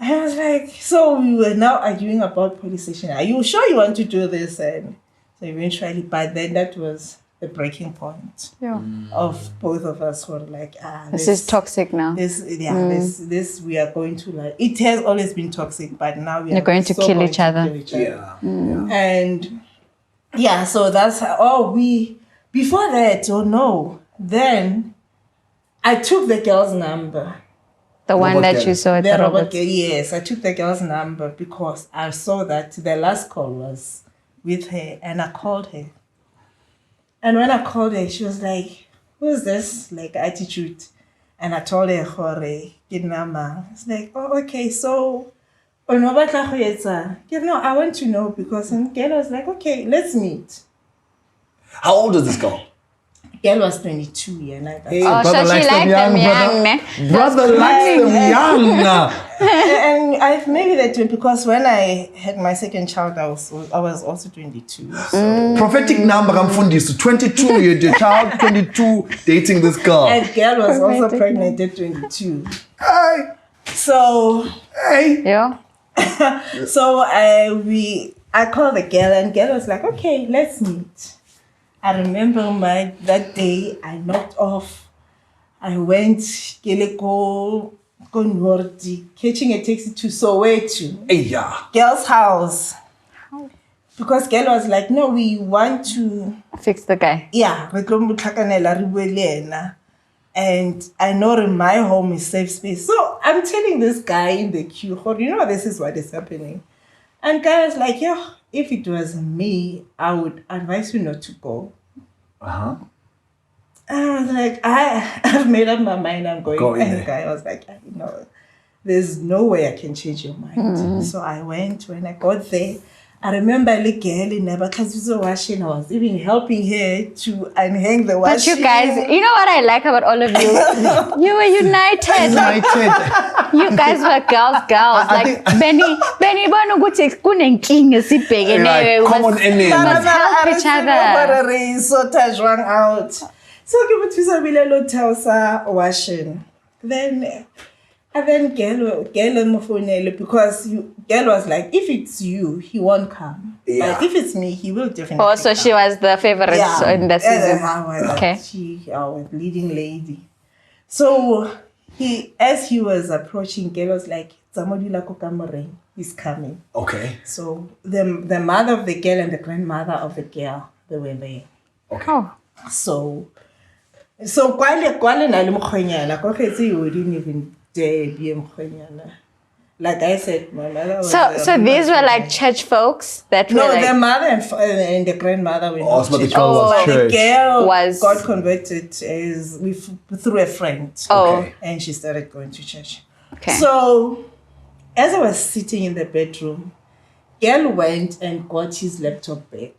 I was like, so we were now arguing about police station. Are you sure you want to do this? And so eventually, but then that was the breaking point of both of us who were like, this is toxic now. This we are going to like. It has always been toxic, but now we are going to kill each other. Yeah. And yeah, so that's how, before that, then I took the girl's number. The one that you saw at the Robert. Yes, I took the girl's number because I saw that the last call was with her, and I called her. And when I called her, she was like, who's this? Like, attitude. And I told her, Hore, Kidnama. It's like, oh, okay, so, I want to know because girl was like, okay, let's meet. How old is this girl? Girl was 22, yeah. Like that. Hey, Oh, so she liked them young, ne? Brother likes them young. And maybe that too, because when I had my second child, I was also 22. So. Prophetic number, I'm fundis. 22, your child, 22, dating this girl. And girl was also pregnant at 22. Hey. So, Yeah. so I called the girl, and girl was like, okay, let's meet. I remember that day I knocked off. I went Keleko Nordi, catching a taxi to Soweto. Hey, yeah. Girl's house. Because girl was like, no, we want to Fix the guy. yeah, and I know my home is safe space. So I'm telling this guy in the queue, this is what is happening. And guy was like, yeah, if it was me, I would advise you not to go. Uh-huh. And I was like, I've made up my mind, I'm going. Go in And there. the guy was like, there's no way I can change your mind. So I went. When I got there, I remember the girl in Nabakazuzo washing. I was even helping her to unhang the But washing. you guys, you know what I like about all of you? You were united. You guys were girls. Like Benny, Bonuguti, Kunenking, Sipeg, Right, common enemy. Let's help each other. So touch run out. So give it to Sabila Telsa washing. Then girl on my phone because girl was like, if it's you, he won't come. Yeah. But if it's me, he will definitely Oh, so she was the favorite in the season. Okay. She our leading lady. So as he was approaching, girl was like, Zamodila Kokamore, he's coming. Okay. So the mother of the girl and the grandmother of the girl, they were there. Okay. Oh. So kwale na le mkhonyana ko khetse you didn't even dare be mkhonyana. Like I said, my mother was So these were like church folks that were like... the mother and the grandmother were not so the church. girl was But church. the girl Was- got converted through a friend. Oh. Okay. And she started going to church. Okay. So as I was sitting in the bedroom, girl went and got his laptop back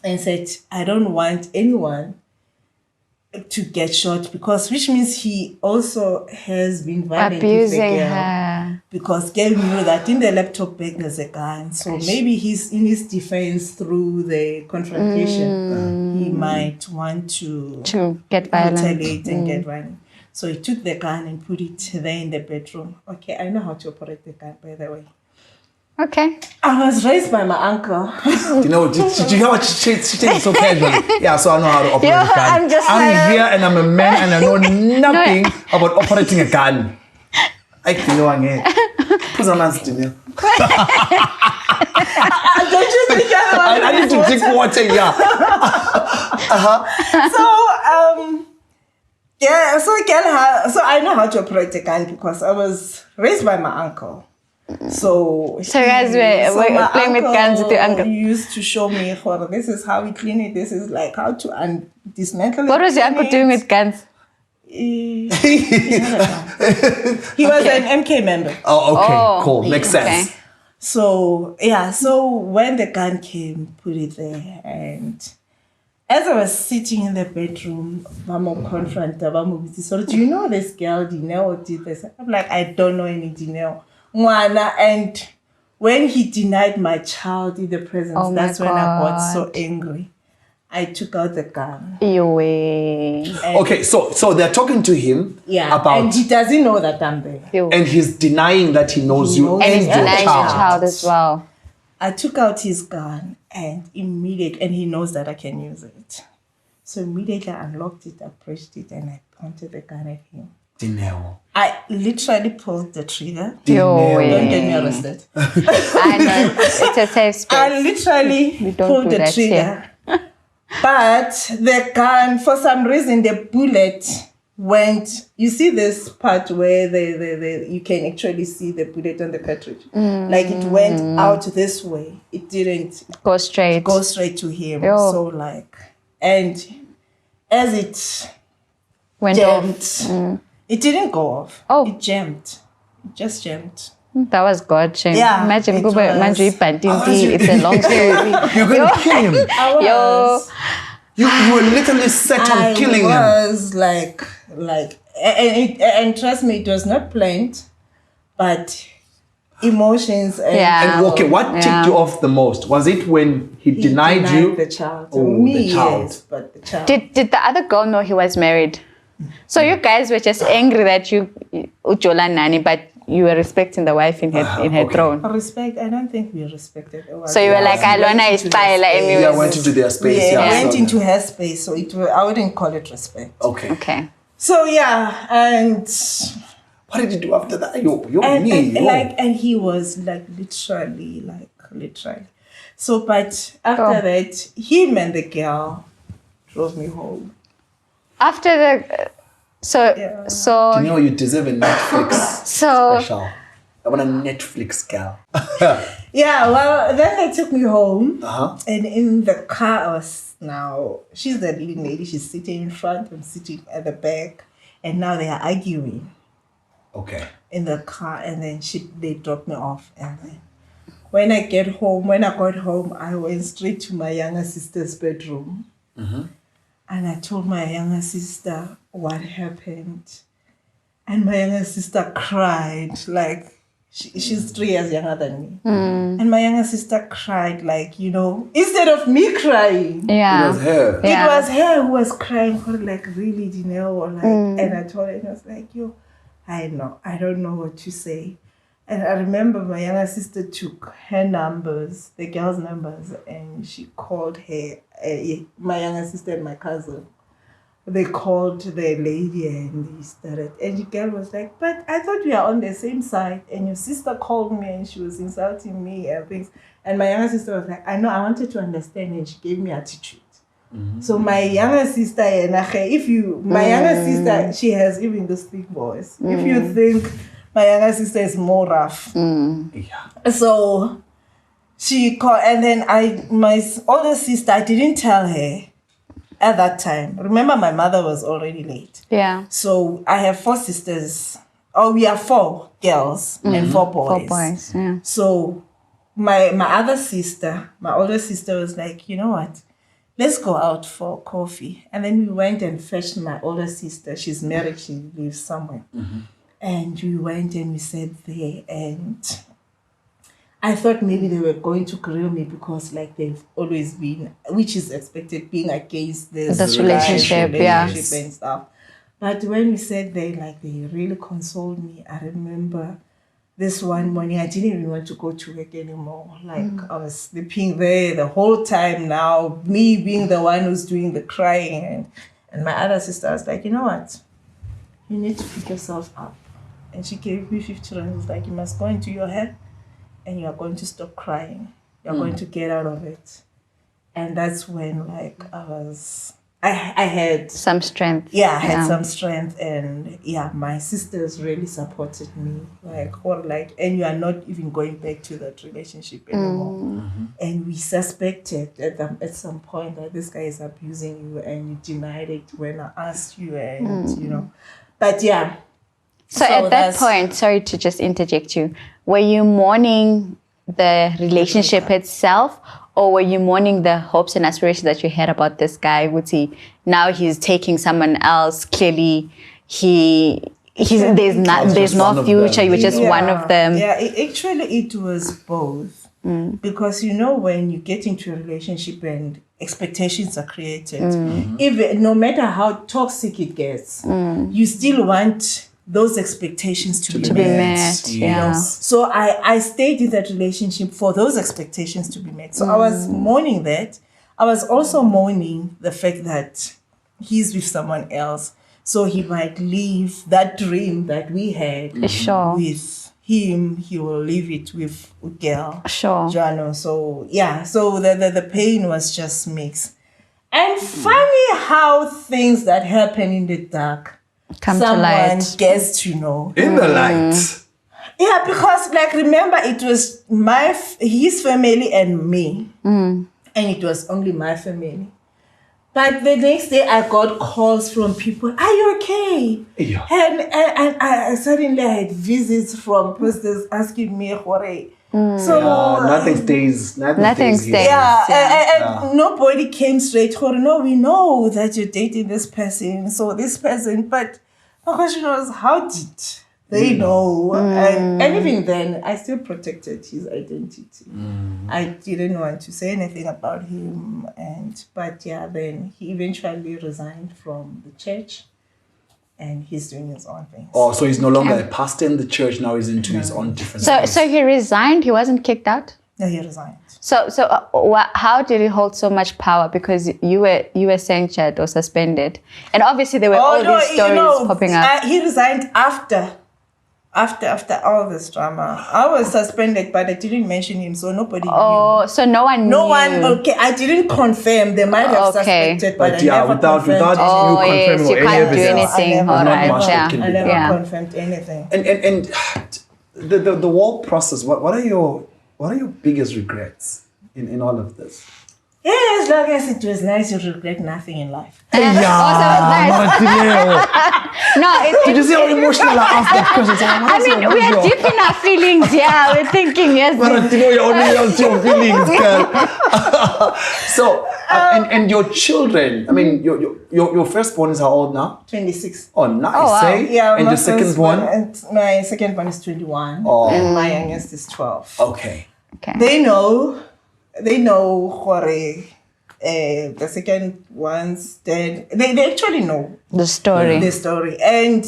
and said, I don't want anyone to get shot, which means he also has been violent with the Abusing girl. her. Because girl knew that in the laptop bag there's a gun. So maybe he's in his defense through the confrontation. He might want to get violent. retaliate and get violent. So he took the gun and put it there in the bedroom. Okay, I know how to operate the gun, by the way. Okay. I was raised by my uncle. You know, did you hear what she takes it so casually? Yeah, so I know how to operate a gun. I'm here and I'm a man and I know nothing about operating a gun. I know again. Put some hands, Dineo. Don't you think I need to drink water, yeah. So I know how to operate a gun because I was raised by my uncle. So you guys were my playing with guns with your uncle? He used to show me, this is how we clean it. This is like how to dismantle it. What was your uncle doing with guns? He was an MK member. Oh, okay, cool. Makes sense. Okay. So when the gun came, put it there, and as I was sitting in the bedroom, so do you know this girl, Dineo, did this? I'm like, I don't know any Dineo. And when he denied my child in the presence, that's when I got so angry. I took out the gun. Okay, so they're talking to him about... And he doesn't know that I'm there. And he's denying that he knows you and he's your denying your child. child as well. I took out his gun and he knows that I can use it. So immediately I unlocked it, I pressed it, and I pointed the gun at him. Dineo. I literally pulled the trigger. Dineo. Don't get me arrested. I know, it's a safe space. I literally pulled the trigger. But the gun, for some reason, the bullet went. You see this part where you can actually see the bullet on the cartridge. Like it went out this way. It didn't go straight to him. So and as it went jammed, off. It didn't go off. Oh. It jammed. It just jammed. That was God, Shane. Yeah, Imagine, it was. it's a long story. You're going to kill him. I was. You were literally set on killing him. I was and trust me, it was not planned, but emotions and... And okay, what ticked you off the most? Was it when he denied you? The child. Oh, Me, the child. yes, but the child. Did the other girl know he was married? So you guys were just angry that you Ujola Nani, but you were respecting the wife in her throne. Respect, I don't think we respected her. So you were like, Alona is style. Yeah, went into their space. Went into her space, so I wouldn't call it respect. Okay. So and what did you do after that? And he was literally. So, but after that, him and the girl drove me home. After the so you know you deserve a Netflix special. I want a Netflix girl. Well, then they took me home, Uh-huh. and in the car she's the leading lady. She's sitting in front, I'm sitting at the back, and now they are arguing. Okay. In the car, and then they dropped me off, and then when I got home, I went straight to my younger sister's bedroom. Mm-hmm. And I told my younger sister what happened. And my younger sister cried. She's 3 years younger than me. And my younger sister cried, instead of me crying. Yeah. It was her. It was her who was crying for really, Dineo. And I told her, and I was like, I know. I don't know what to say. And I remember my younger sister took her numbers, the girl's numbers, and she called her, my younger sister and my cousin. They called the lady and they started. And the girl was like, but I thought we are on the same side. And your sister called me and she was insulting me and things. And my younger sister was like, I know, I wanted to understand. And she gave me attitude. Mm-hmm. So my younger sister, my younger sister, she has even this thick voice. If you think my younger sister is more rough. Yeah. So she called, and then my older sister, I didn't tell her at that time. Remember, my mother was already late. Yeah. So I have 4 sisters. We are 4 girls and 4 boys. 4 boys, yeah. So my other sister, my older sister was like, you know what? Let's go out for coffee. And then we went and fetched my older sister. She's married. She lives somewhere. Mm-hmm. And we went and we sat there, and I thought maybe they were going to grill me because they've always been, which is expected, being against this relationship and stuff. But when we sat there, they really consoled me. I remember this one morning, I didn't even want to go to work anymore. I was sleeping there the whole time now, me being the one who's doing the crying. And my other sister was like, you know what? You need to pick yourself up. And she gave me 50 rand. It's like, you must go into your head and you are going to stop crying. You're going to get out of it. And that's when, like, I had some strength. Yeah, I had some strength, and my sisters really supported me. And you are not even going back to that relationship anymore. And we suspected at some point that this guy is abusing you, and you denied it when I asked you, and but yeah. So at that point, sorry to just interject you, were you mourning the relationship itself, or were you mourning the hopes and aspirations that you had about this guy? Now he's taking someone else. Clearly, there's no future. You're just one of them. Yeah, it was both. Because when you get into a relationship and expectations are created, even no matter how toxic it gets, you still want those expectations to be met. So I stayed in that relationship for those expectations to be met. So I was mourning that. I was also mourning the fact that he's with someone else. So he might leave that dream that we had with him. He will leave it with a girl. Jano. So so the pain was just mixed. And funny how things that happen in the dark come to light. Someone gets to know. In the light. Yeah, because remember, it was his family and me. And it was only my family. But the next day I got calls from people, are you okay? Yeah. And I suddenly had visits from pastors asking me, so nothing stays. Nothing stays. And nobody came straight. No, we know that you're dating this person. So this person, but my question was, how did they know? And even then, I still protected his identity. I didn't want to say anything about him. But then he eventually resigned from the church. And he's doing his own things. Oh, so he's no longer a pastor in the church. Now he's into his own different things. So he resigned. He wasn't kicked out. No, he resigned. So how did he hold so much power? Because you were censured or suspended, and obviously there were all these stories popping up. He resigned after all this drama. I was suspended, but I didn't mention him, so nobody knew. Oh, so no one knew. Okay, I didn't confirm. They might have suspected, but I never without confirmed. you confirming you can't do anything. I never confirmed anything. And the whole process. What are your biggest regrets in all of this? As long as it was nice, you regret nothing in life. Did you see how emotional I asked that question? We are deep in our feelings. Yeah, we're thinking, yes. But you're only on your feelings, girl. So, and your children, I mean, your firstborn is how old now? 26. Oh, nice. Yeah, and your second one? My second one is 21. And my youngest is 12. Okay. They know the second one's dead. They actually know the story. And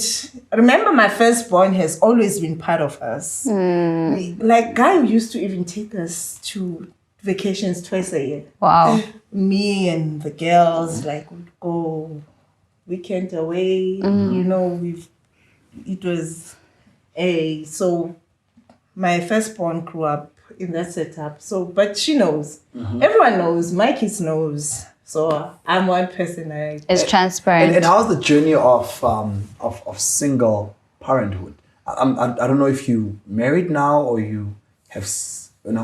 remember, my firstborn has always been part of us. Guy used to even take us to vacations twice a year. Wow. Me and the girls would go weekend away. It was so my firstborn grew up in that setup. So, but she knows. Everyone knows. My kids knows. So I'm one person. It's transparent. And how's the journey of single parenthood? I don't know if you married now or you have I'm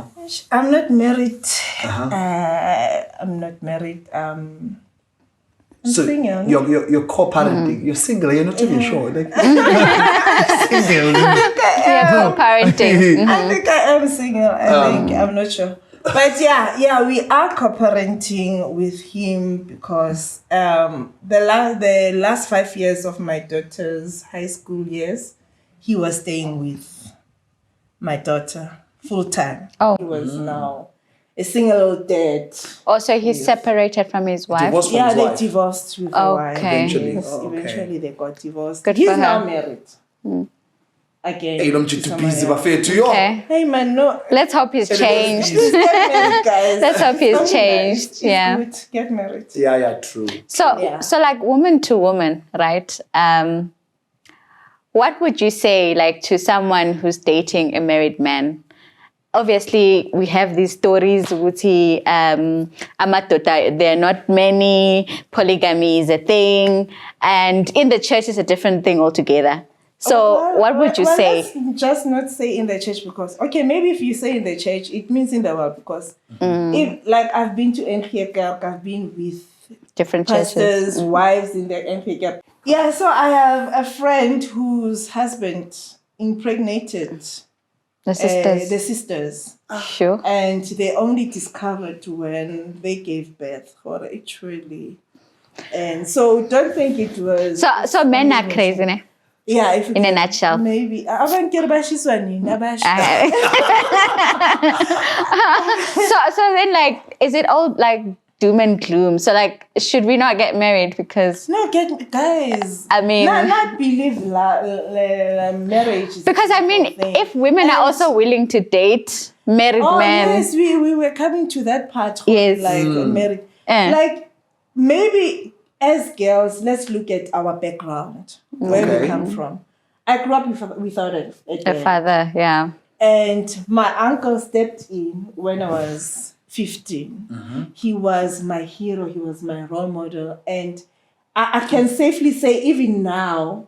not married. I'm not married. I'm single. You're co-parenting. You're single. You're not even sure. Single. Co-parenting. I think I am single. I'm not sure. But we are co-parenting with him because the last 5 years of my daughter's high school years, he was staying with my daughter full time. Oh. He was now a single dad. Oh, so he's separated from his wife? They divorced with the wife. Eventually they got divorced. Good He's for her. now married. Again. Hey man, no. Let's hope he's changed. Get married, guys. Let's hope he's changed. It's Yeah. good. Get married. Yeah, true. So like woman to woman, right? what would you say, like, to someone who's dating a married man? Obviously, we have these stories, Wuti, Amatota, there are not many, polygamy is a thing, and in the church is a different thing altogether. So what would you say? Let's just not say in the church because, okay, maybe if you say in the church, it means in the world because if, like, I've been to NPK, I've been with Different pastors' churches. wives in the NPK. Yeah, so I have a friend whose husband impregnated The sisters. the sisters. Sure. And they only discovered when they gave birth, or actually. And so don't think it was. So men are crazy, ne? Yeah, if In a nutshell. Maybe. So then, like, is it all like doom and gloom? So, like, should we not get married because? No, guys. I mean, not believe marriage. Is because I mean, if women are also willing to date married men, yes, we were coming to that part. Yes. Like married, like maybe as girls, let's look at our background, where we come from. I grew up without a father, yeah. And my uncle stepped in when I was 15. He was my hero. He was my role model. And I can safely say, even now,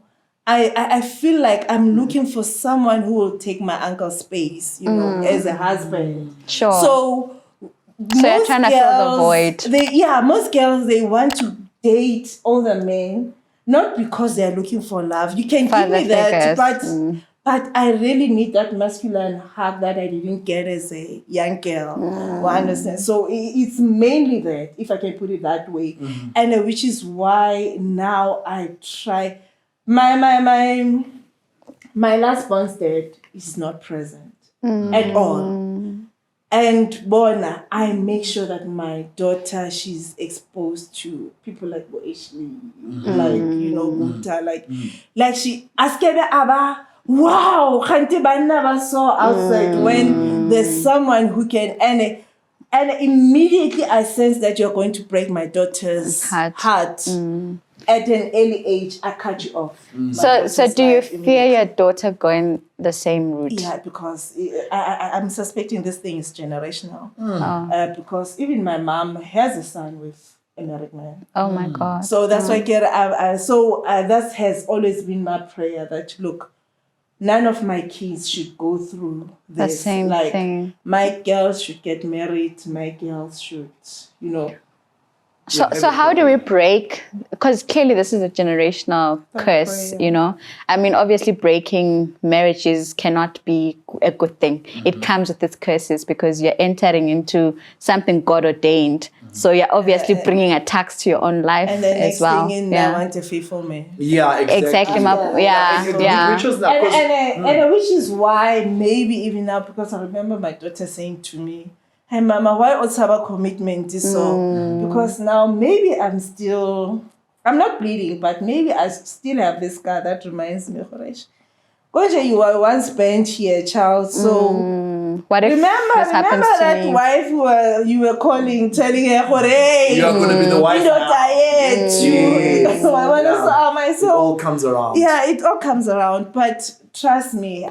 I feel like I'm looking for someone who will take my uncle's space, as a husband. Sure. So you're trying to fill the void. Most girls, they want to date older men, not because they're looking for love. You can give me that, but I really need that masculine hug that I didn't get as a young girl. You understand? So it's mainly that, if I can put it that way, and which is why now I try. My last born's dad is not present at all. And Bona, I make sure that my daughter, she's exposed to people like Ashley, like, Guta, like she asked Abba, wow, Khante Banna saw outside when there's someone who can, and immediately I sense that you're going to break my daughter's heart. At an early age, I cut you off. So do you fear your daughter going the same route? Yeah, because I'm suspecting this thing is generational. Because even my mom has a son with a married man. Oh my God. So that's why that has always been my prayer that, look, none of my kids should go through this. The same thing. My girls should get married. My girls should, So how do we break? Because clearly this is a generational curse, I mean, obviously breaking marriages cannot be a good thing. It comes with its curses because you're entering into something God ordained. So you're obviously bringing attacks to your own life and the next as well. thing I want a faithful man. Yeah, exactly. And which is why maybe even now, because I remember my daughter saying to me, "Hey, Mama, why also have a commitment?" So because now maybe I'm not bleeding, but maybe I still have this scar that reminds me of Horesh. Goja, you were once bent here, child. So what if remember that me? wife you were calling, telling her, "Hooray, you are going to be the wife now." I want to saw myself. It all comes around. Yeah, it all comes around. But trust me,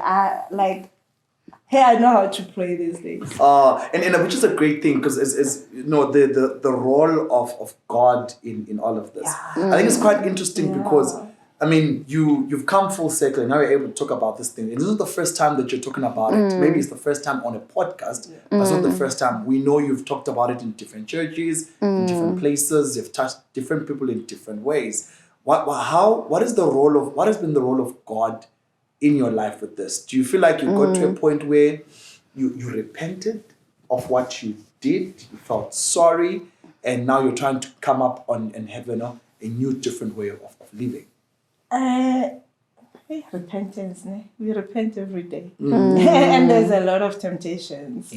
hey, I know how to pray these days. And which is a great thing because the role of God in all of this. I think it's quite interesting because I mean you've come full circle and now you're able to talk about this thing. And this is the first time that you're talking about it. Maybe it's the first time on a podcast, but it's not the first time. We know you've talked about it in different churches, in different places. You've touched different people in different ways. What has been the role of God in your life with this? Do you feel like you got to a point where you repented of what you did, you felt sorry, and now you're trying to come up and have a new, different way of living? Repentance, we repent every day. And there's a lot of temptations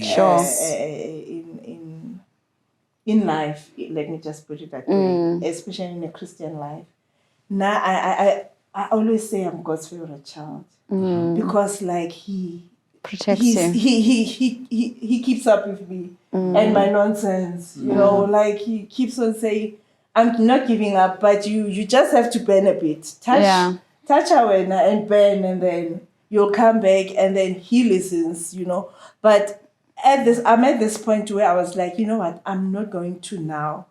in life, let me just put it that way, especially in a Christian life. Now I always say I'm God's favorite child because he protects you. He keeps up with me and my nonsense. He keeps on saying, "I'm not giving up, but you just have to bend a bit. touch awena and burn, and then you'll come back, and then he listens, But I'm at this point where I was like, you know what, I'm not going to now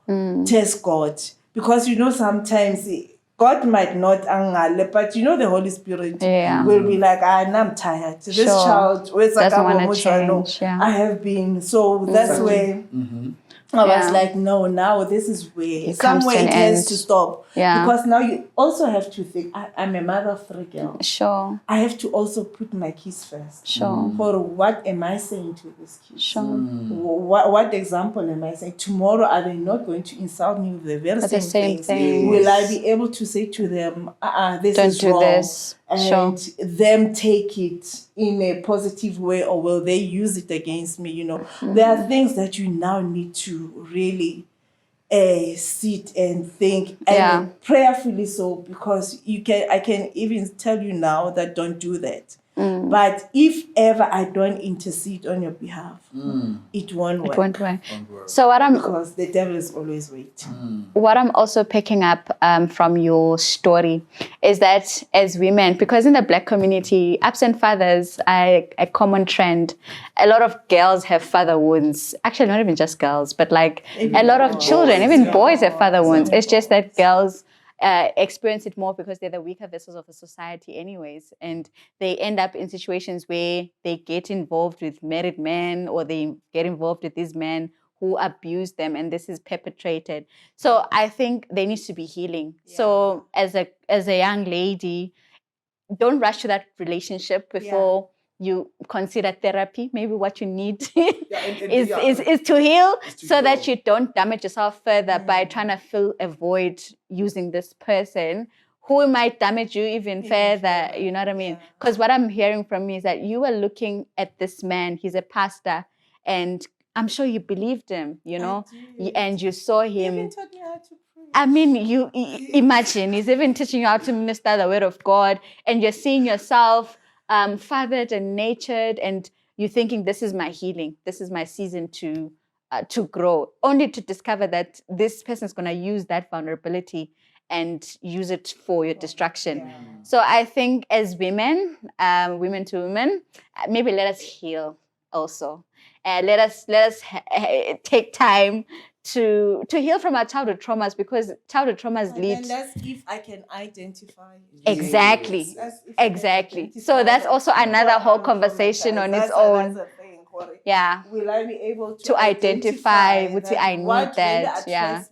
test God, because sometimes God might not angale, but the Holy Spirit will be like, I'm tired. This child doesn't want to change. I have been. So that's where I was like, no, now this is where somewhere it has to stop. Yeah. Because now you also have to think, I'm a mother of 3 girls. Sure. I have to also put my kids first. Sure. For what am I saying to these kids? Sure. What example am I saying? Tomorrow, are they not going to insult me with the very same things? Thing. Will I be able to say to them, this Don't is do wrong? this. And them take it in a positive way, or will they use it against me? There are things that you now need to really sit and think, and prayerfully so, because I can even tell you now that don't do that. But if ever I don't intercede on your behalf, it won't work. It won't work. So because the devil is always waiting. What I'm also picking up from your story is that as women, because in the Black community, absent fathers are a common trend. A lot of girls have father wounds. Actually, not even just girls, but a lot of children, even boys have father wounds. It's just that girls experience it more because they're the weaker vessels of the society anyways, and they end up in situations where they get involved with married men, or they get involved with these men who abuse them, and this is perpetrated. So I think there needs to be healing. So as a young lady, don't rush to that relationship before you consider therapy. Maybe what you need is to heal, so that you don't damage yourself further by trying to fill a void using this person who might damage you even further. You know what I mean? Because what I'm hearing from you is that you were looking at this man, he's a pastor, and I'm sure you believed him, and you saw him. He even taught me how to pray. I mean, you imagine, he's even teaching you how to minister the word of God, and you're seeing yourself fathered and nurtured, and you're thinking, this is my healing, this is my season to grow, only to discover that this person is going to use that vulnerability and use it for your destruction. So I think as women, women to women, maybe let us heal also. Let us take time to heal from our childhood traumas, because childhood traumas lead. And that's if I can identify. Exactly. Exactly. So that's also another whole conversation on its own. Yeah. Will I be able to identify with the I need that? Yeah.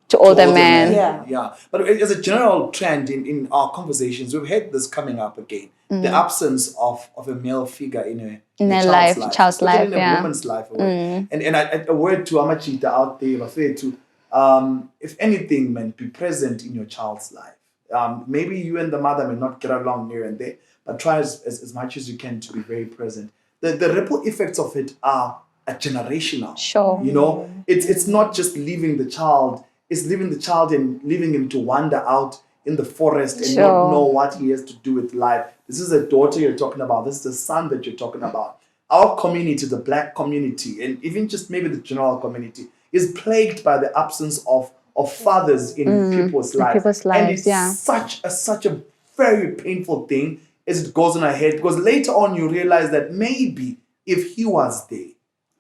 To older men. Yeah. But as a general trend in our conversations, we've had this coming up again. The absence of a male figure in a child's life, in a woman's life. And a word to Amachita out there, refer to, if anything, man, be present in your child's life. Maybe you and the mother may not get along here and there, but try as much as you can to be very present. The ripple effects of it are generational. Sure. It's not just leaving the child. It's leaving the child and leaving him to wander out in the forest and not know what he has to do with life. This is a daughter you're talking about. This is the son that you're talking about. Our community, the Black community, and even just maybe the general community, is plagued by the absence of fathers in people's lives. And it's such a very painful thing as it goes on ahead, because later on you realize that maybe if he was there,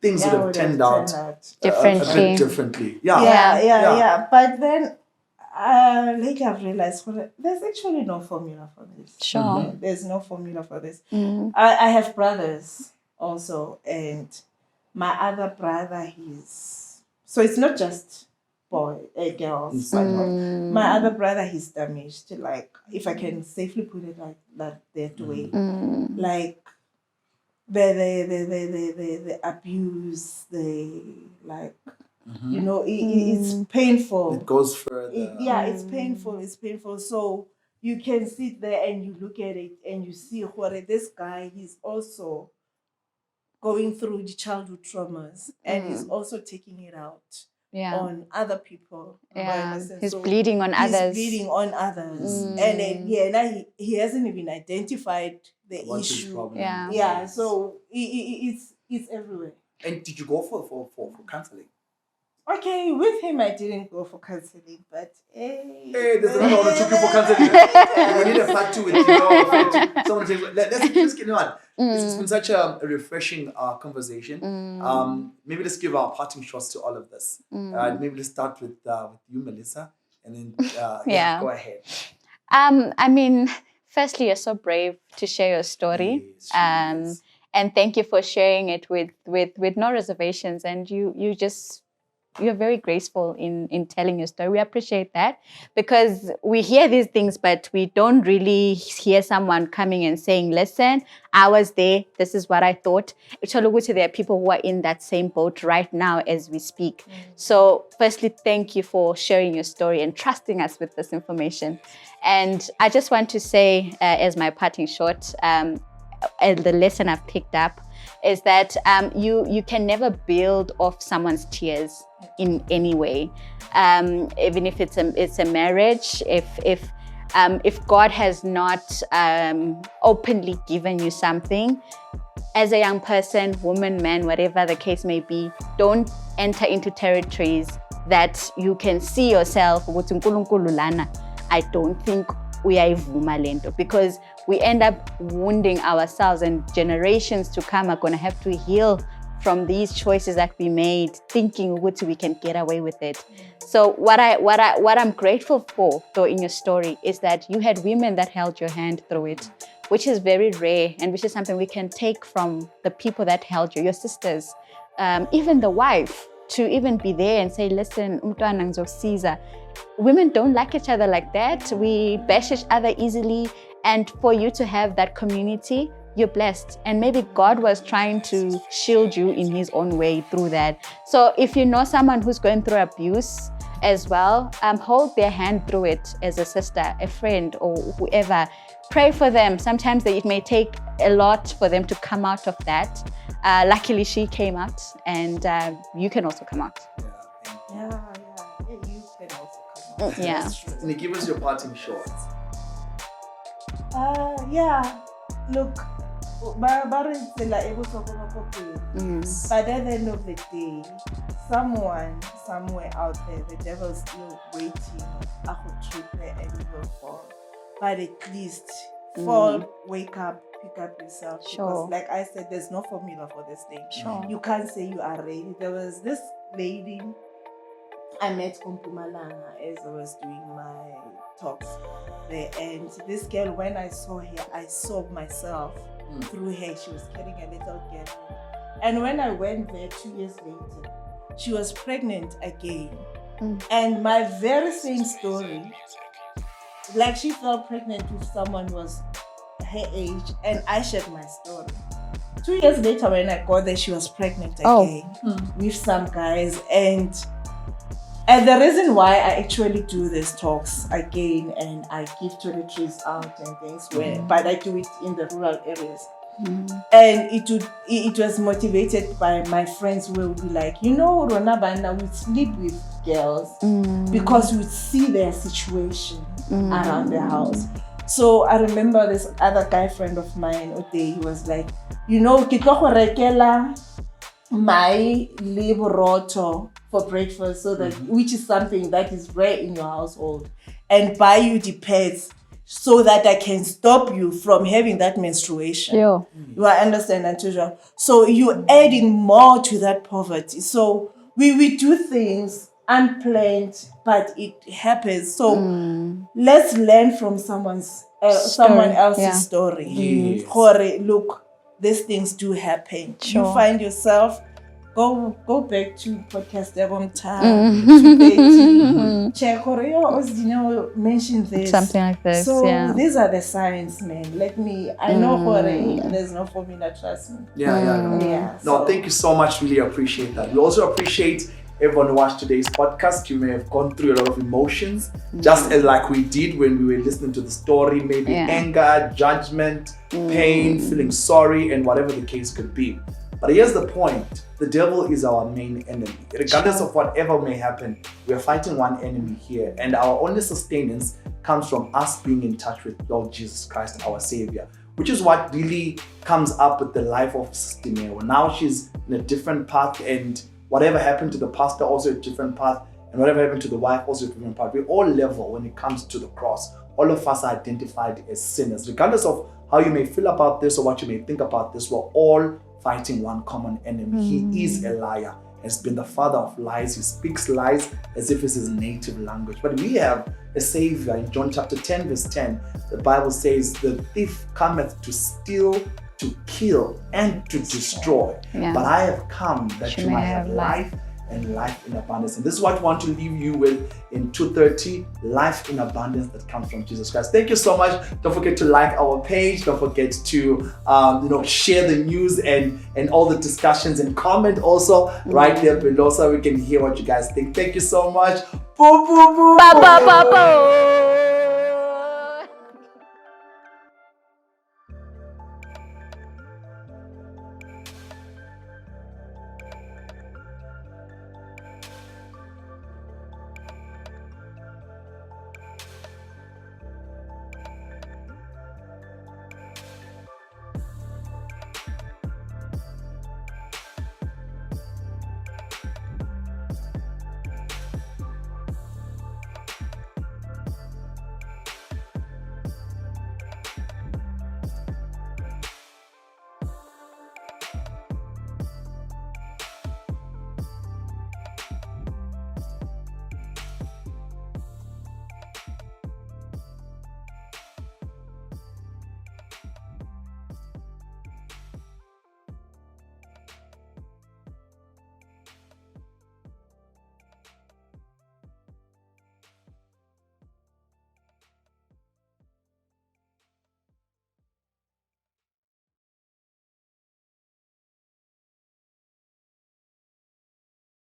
things would have turned out a bit differently. Yeah. But then, like I've realized, there's actually no formula for this. Sure. There's no formula for this. I have brothers also, and my other brother, so it's not just girls. But my other brother, he's damaged. Like, if I can safely put it like that way, like the abuse, it's painful. It goes further. It's painful. It's painful. So you can sit there and you look at it and you see this guy, he's also going through the childhood traumas and he's also taking it out on other people. He's bleeding on others. And then, now he hasn't even identified the issue. So it's everywhere. And did you go for counseling? Okay, with him I didn't go for counseling, but Hey, there's another one or two people counseling. We need a part two with Dineo. Someone say, let's get on. It's been such a refreshing conversation. Maybe let's give our parting shots to all of this. Maybe let's start with you, Melissa, and then go ahead. I mean, firstly, you're so brave to share your story. Yes. And thank you for sharing it with no reservations. And you're very graceful in telling your story. We appreciate that, because we hear these things, but we don't really hear someone coming and saying, listen, I was there. This is what I thought. There are people who are in that same boat right now as we speak. So firstly, thank you for sharing your story and trusting us with this information. And I just want to say, as my parting shot, and the lesson I've picked up is that you can never build off someone's tears in any way, even if it's a marriage. If God has not openly given you something, as a young person, woman, man, whatever the case may be, don't enter into territories that you can see yourself. I don't think we are lento, because we end up wounding ourselves, and generations to come are going to have to heal from these choices that we made, thinking we can get away with it. So what I'm grateful for, though, in your story is that you had women that held your hand through it, which is very rare, and which is something we can take from the people that held you, your sisters, even the wife, to even be there and say, listen, umntwana ngizosiza. Women don't like each other like that. We bash each other easily. And for you to have that community, you're blessed. And maybe God was trying to shield you in his own way through that. So if you know someone who's going through abuse as well, hold their hand through it as a sister, a friend, or whoever. Pray for them. Sometimes it may take a lot for them to come out of that. Luckily, she came out, and you can also come out. Yeah, you can also come out. Yeah. And give us your parting shots. Look, but at the end of the day, someone somewhere out there, the devil's still waiting. I could trip there and you will fall. But at least fall, wake up, pick up yourself. Sure. Because like I said, there's no formula for this thing. Sure. You can't say you are ready. There was this lady I met from Pumalanga as I was doing my talks there. And this girl, when I saw her, I saw myself through her. She was carrying a little girl. And when I went there 2 years later, she was pregnant again. And my very same story, like she fell pregnant with someone who was her age, and I shared my story. 2 years later, when I got there, she was pregnant again with some guys. And the reason why I actually do these talks again, and I give toiletries out and things, but I do it in the rural areas. And it was motivated by my friends who will be like, Rona Bana would sleep with girls because we would see their situation around the house. So I remember this other guy friend of mine, Ote, he was like, Kitoko rekela my libroto for breakfast, so that which is something that is rare in your household, and buy you the pads so that I can stop you from having that menstruation. Yeah. You understand, Antuja? So you're adding more to that poverty. So we do things unplanned, but it happens. So let's learn from someone else's story. Yes. Look, these things do happen. Sure. You find yourself, go back to podcast time. Check Dineo mentioned this. Something like this. So these are the signs, man. I know there's no formula, trust me. No, So thank you so much. Really appreciate that. We also appreciate everyone who watched today's podcast. You may have gone through a lot of emotions, just as like we did when we were listening to the story, maybe anger, judgment, pain, feeling sorry, and whatever the case could be. But here's the point. The devil is our main enemy. Regardless of whatever may happen, we are fighting one enemy here. And our only sustenance comes from us being in touch with Lord Jesus Christ, our Savior, which is what really comes up with the life of Sister Dineo. Now she's in a different path, and Whatever happened to the pastor, also a different path. And whatever happened to the wife, also a different path. We're all level when it comes to the cross. All of us are identified as sinners. Regardless of how you may feel about this or what you may think about this, we're all fighting one common enemy. He is a liar. Has been the father of lies. He speaks lies as if it's his native language. But we have a savior. In John chapter 10 verse 10, the Bible says, the thief cometh to steal, to kill, and to destroy. Yeah. But I have come that you might have life and life in abundance. And this is what I want to leave you with in 2:30, life in abundance that comes from Jesus Christ. Thank you so much. Don't forget to like our page. Don't forget to share the news and all the discussions, and comment also right there below so we can hear what you guys think. Thank you so much. Boo, boo, boo. Ba, ba, ba, ba.